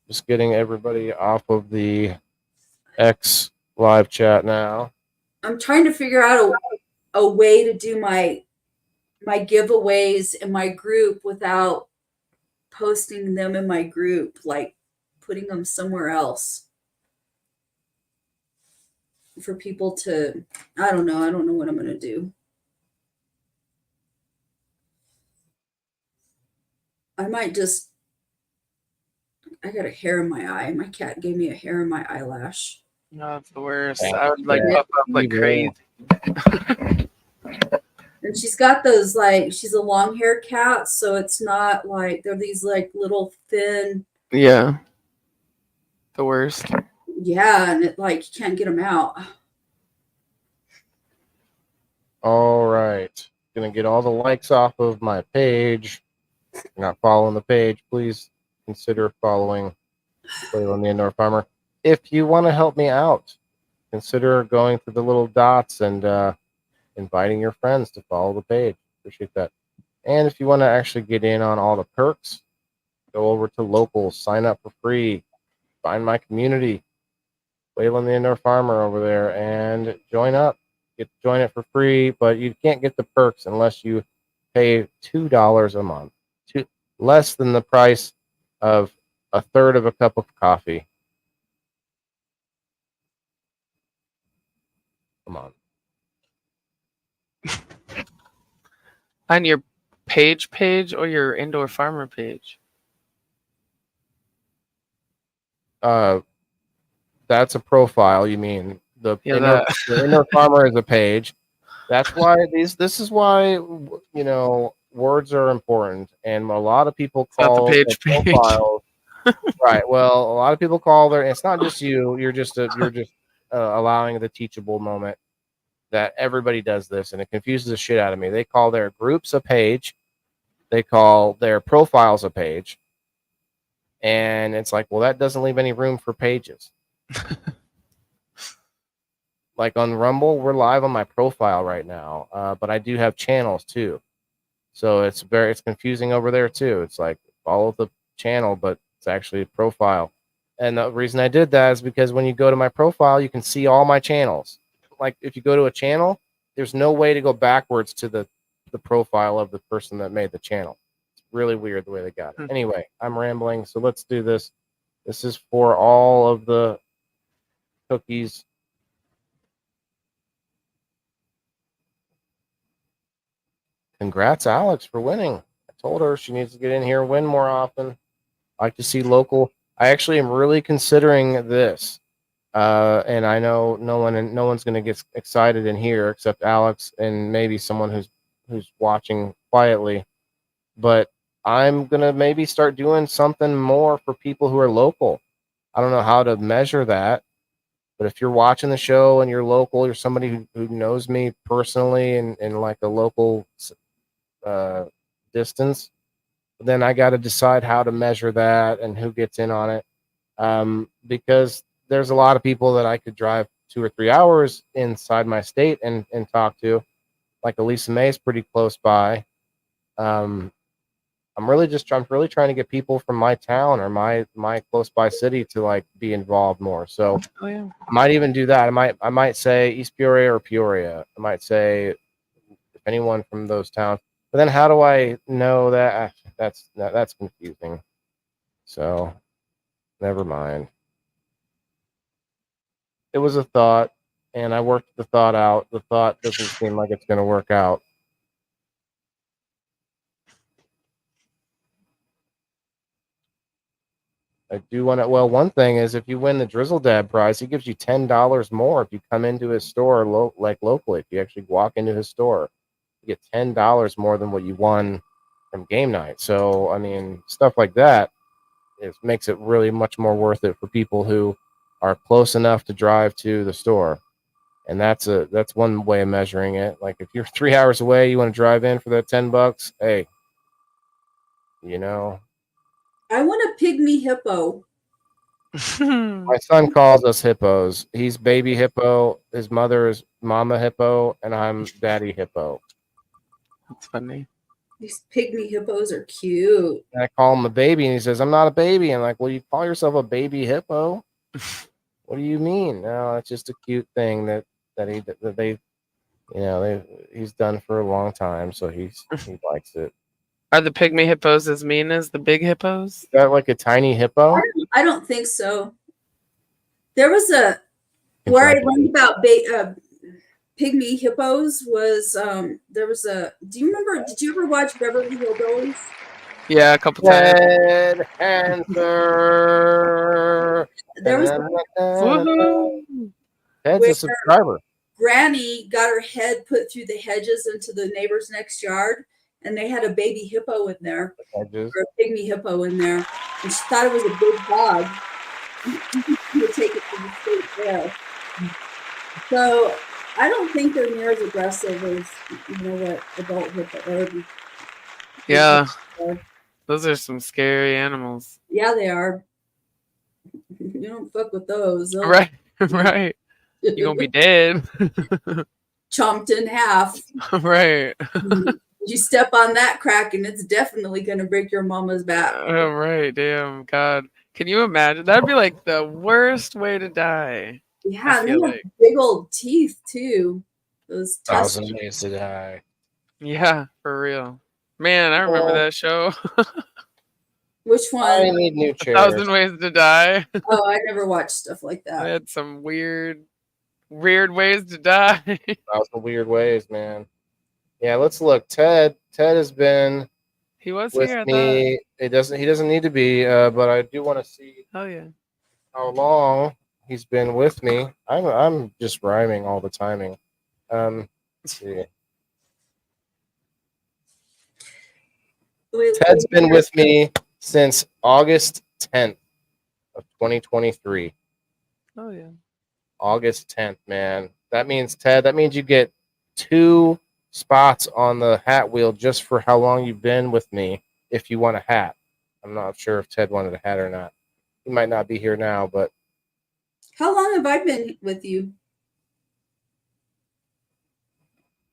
Just getting everybody off of the X live chat now. I'm trying to figure out a way to do my giveaways in my group without posting them in my group, like putting them somewhere else for people to, I don't know what I'm going to do. I might just, I got a hair in my eye. My cat gave me a hair in my eyelash. No, it's the worst. I would like puff up like crazy. And she's got those, like, she's a long haired cat, so it's not like they're these like little thin. Yeah. The worst. Yeah, and it like you can't get them out. All right. Gonna get all the likes off of my page. If you're not following the page, please consider following Waylon the Indoor Farmer. If you want to help me out, consider going to the little dots and inviting your friends to follow the page. Appreciate that. And if you want to actually get in on all the perks, go over to locals, sign up for free, find my community, Waylon the Indoor Farmer over there, and join up. Join it for free, but you can't get the perks unless you pay $2 a month, less than the price of a third of a cup of coffee. Come on. On your page or your Indoor Farmer page? That's a profile. You mean the Indoor Farmer is a page. That's why this is why, words are important, and a lot of people call the page profiles. Right. Well, a lot of people call it's not just you. You're just allowing the teachable moment that everybody does this, and it confuses the shit out of me. They call their groups a page. They call their profiles a page. And it's like, well, that doesn't leave any room for pages. Like on Rumble, we're live on my profile right now, but I do have channels too. So it's confusing over there too. It's like follow the channel, but it's actually a profile. And the reason I did that is because when you go to my profile, you can see all my channels. Like if you go to a channel, there's no way to go backwards to the profile of the person that made the channel. It's really weird the way they got it. Anyway, I'm rambling, so let's do this. This is for all of the cookies. congrats, Alex, for winning. I told her she needs to get in here and win more often. I like to see local. I actually am really considering this. And I know no one's going to get excited in here except Alex and maybe someone who's watching quietly. But I'm going to maybe start doing something more for people who are local. I don't know how to measure that, but if you're watching the show and you're local, you're somebody who knows me personally and in like a local distance, then I got to decide how to measure that and who gets in on it. Because there's a lot of people that I could drive 2 or 3 hours inside my state and talk to, like Elisa May is pretty close by. I'm really trying to get people from my town or my close by city to like be involved more. So I might even do that. I might say East Peoria or Peoria. I might say if anyone from those towns. But then how do I know that? That's confusing. So never mind. It was a thought, and I worked the thought out. The thought doesn't seem like it's going to work out. I do want to. Well, one thing is if you win the Drizzle Dad prize, he gives you $10 more if you come into his store locally. If you actually walk into his store, you get $10 more than what you won from game night. So, I mean, stuff like that, it makes it really much more worth it for people who are close enough to drive to the store. And that's one way of measuring it. Like if you're 3 hours away, you want to drive in for that $10, hey, you know. I want a pygmy hippo. My son calls us hippos. He's baby hippo. His mother is mama hippo, and I'm daddy hippo. That's funny. These pygmy hippos are cute. And I call him a baby, and he says, "I'm not a baby." I'm like, "Well, you call yourself a baby hippo? What do you mean?" No, it's just a cute thing that he's done for a long time, so he likes it. Are the pygmy hippos as mean as the big hippos? Is that like a tiny hippo? I don't think so. There was where I learned about pygmy hippos was there was a. Do you remember? Did you ever watch Beverly Hillbillies? Yeah, a couple times. Red Panther. There was Ted's a subscriber. Granny got her head put through the hedges into the neighbor's next yard, and they had a baby hippo in there, or a pygmy hippo in there, and she thought it was a big dog. She would take it to the state fair. So I don't think they're near as aggressive as what adult hippo. Yeah, those are some scary animals. Yeah, they are. You don't fuck with those. Right, right. You're gonna be dead. Chomped in half. Right. You step on that crack and it's definitely going to break your mama's back. Oh, right. Damn. God. Can you imagine? That'd be like the worst way to die. Yeah, and they have big old teeth too. Those 1,000 Ways to Die. Yeah, for real. Man, I remember that show. Which one? I need new chairs. 1,000 Ways to Die. Oh, I never watched stuff like that. I had some weird ways to die. 1,000 weird ways, man. Yeah, let's look. Ted has been. He was with here. Me. He doesn't need to be, but I do want to see. Oh yeah. How long he's been with me? I'm just rhyming all the timing. Let's see. Ted's been with me since August 10th of 2023. Oh yeah. August 10th, man. That means Ted. That means you get 2 spots on the hat wheel just for how long you've been with me if you want a hat. I'm not sure if Ted wanted a hat or not. He might not be here now, but how long have I been with you?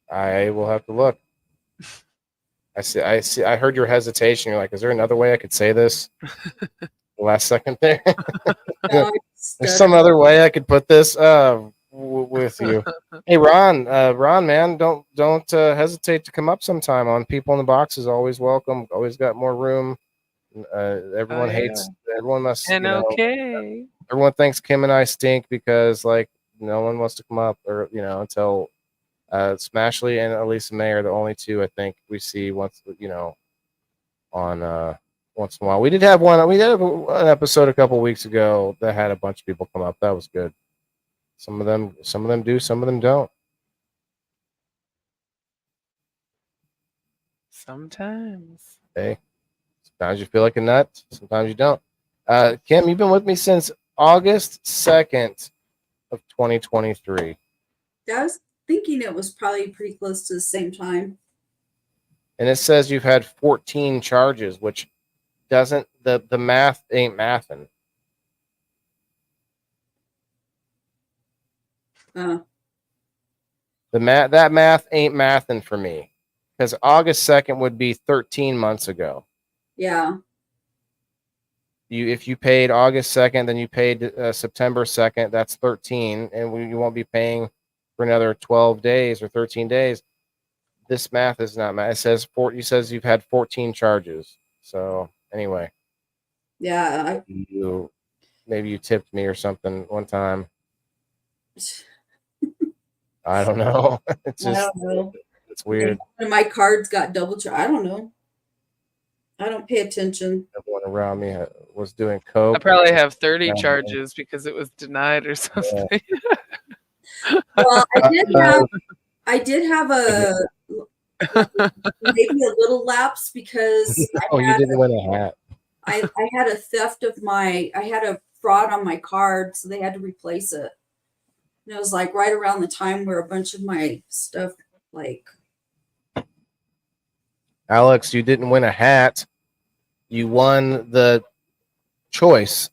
I will have to look. I see. I heard your hesitation. You're like, is there another way I could say this? The last second there. No, there's some other way I could put this with you. Hey, Ron, man, don't hesitate to come up sometime on People in the Box is always welcome. Always got more room. Everyone hates. Everyone must. And okay. Everyone thinks Kim and I stink because like no one wants to come up or until Smashley and Elisa May are the only two I think we see once, on once in a while. We did have one. We did an episode a couple weeks ago that had a bunch of people come up. That was good. Some of them do, some of them don't. Sometimes. Hey, sometimes you feel like a nut. Sometimes you don't. Kim, you've been with me since August 2nd of 2023. I was thinking it was probably pretty close to the same time. And it says you've had 14 charges, which doesn't, the math ain't mathing. That math ain't mathing for me, because August 2nd would be 13 months ago. Yeah. If you paid August 2nd, then you paid September 2nd, that's 13, and you won't be paying for another 12 days or 13 days. This math is not math. It says you've had 14 charges. So anyway. Yeah. Maybe you tipped me or something one time. I don't know. It's just, I don't know. It's weird. My cards got double charged. I don't know. I don't pay attention. Everyone around me was doing coke. I probably have 30 charges because it was denied or something. Yeah. Well, I did have maybe a little lapse because you didn't win a hat. I had a theft of I had a fraud on my card, so they had to replace it. And it was like right around the time where a bunch of my stuff, like. Alex, you didn't win a hat. You won the choice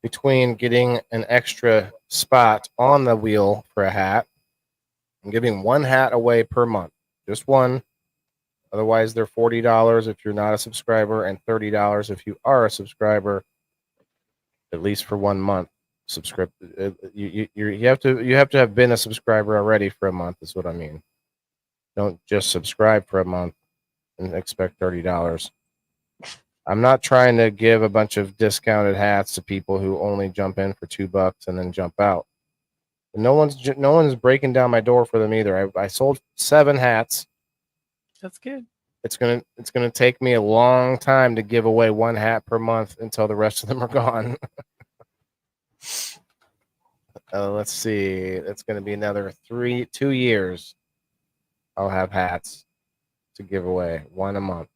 between getting an extra spot on the wheel for a hat and giving one hat away per month. Just one. Otherwise, they're $40 if you're not a subscriber and $30 if you are a subscriber, at least for 1 month. You have to have been a subscriber already for a month, is what I mean. Don't just subscribe for a month and expect $30. I'm not trying to give a bunch of discounted hats to people who only jump in for $2 and then jump out. No one's breaking down my door for them either. I sold 7 hats. That's good. It's gonna take me a long time to give away 1 hat per month until the rest of them are gone. Let's see. It's gonna be another 2 years. I'll have hats to give away, 1 a month.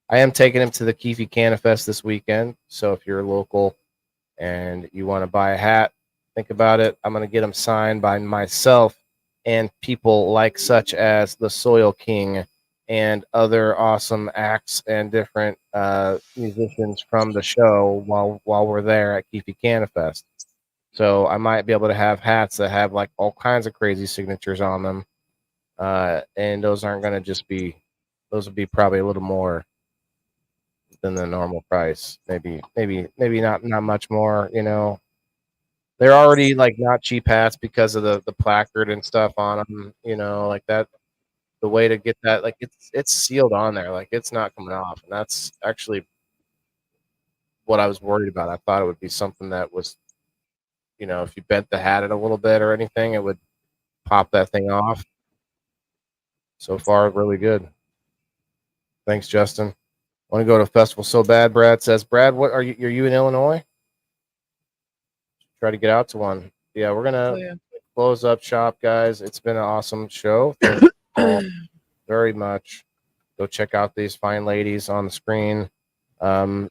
I am taking him to the Keefe Canifest this weekend. So if you're local and you want to buy a hat, think about it. I'm going to get them signed by myself and people like such as the Soil King and other awesome acts and different musicians from the show while we're there at Keefe Canifest. So I might be able to have hats that have like all kinds of crazy signatures on them. And those aren't going to just be, those would be probably a little more than the normal price. Maybe not much more, They're already like not cheap hats because of the placard and stuff on them, like that. The way to get that, like it's sealed on there, like it's not coming off, and that's actually what I was worried about. I thought it would be something that was, if you bent the hat a little bit or anything, it would pop that thing off. So far, really good. Thanks, Justin. Want to go to a festival so bad, Brad says. Brad, what are you in Illinois? Try to get out to one. Yeah, we're gonna close up shop, guys. It's been an awesome show. Thank you all very much. Go check out these fine ladies on the screen. I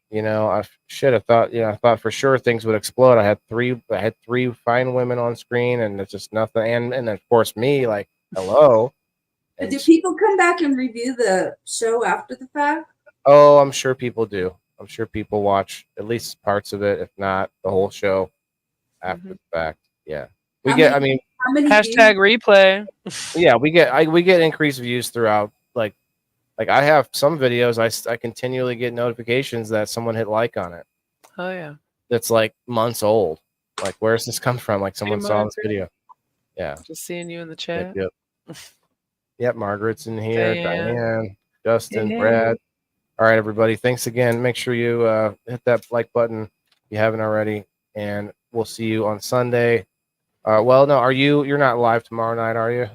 thought for sure things would explode. I had three fine women on screen, and it's just nothing. And of course me, like, hello. And do people come back and review the show after the fact? Oh, I'm sure people do. I'm sure people watch at least parts of it, if not the whole show, after the fact. Yeah, hashtag replay. Yeah, we get increased views throughout. Like I have some videos. I continually get notifications that someone hit like on it. Oh yeah, that's like months old. Like, where's this come from? Like, someone saw this video. Yeah, just seeing you in the chat. Yep. Margaret's in here. Diane, Justin, Brad. All right, everybody. Thanks again. Make sure you hit that like button if you haven't already, and we'll see you on Sunday. Well, no, you're not live tomorrow night, are you?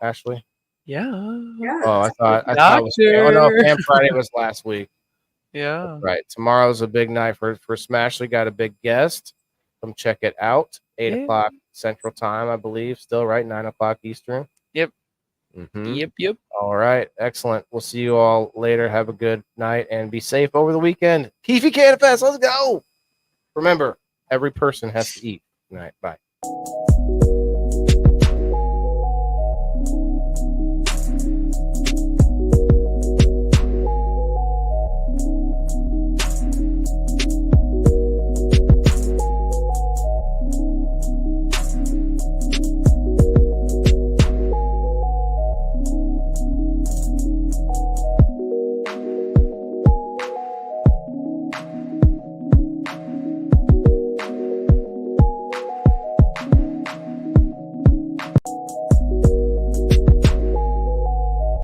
Ashley? Yeah. Yeah. Oh, I thought it was. Oh no, Fan Friday was last week. Yeah. That's right. Tomorrow's a big night for Smash. We got a big guest. Come check it out. 8:00 Central Time, I believe. Still right, 9:00 Eastern. Yep. Mm-hmm. Yep. All right. Excellent. We'll see you all later. Have a good night and be safe over the weekend. Keefy Canada Fest. Let's go. Remember, every person has to eat. Good night. Bye.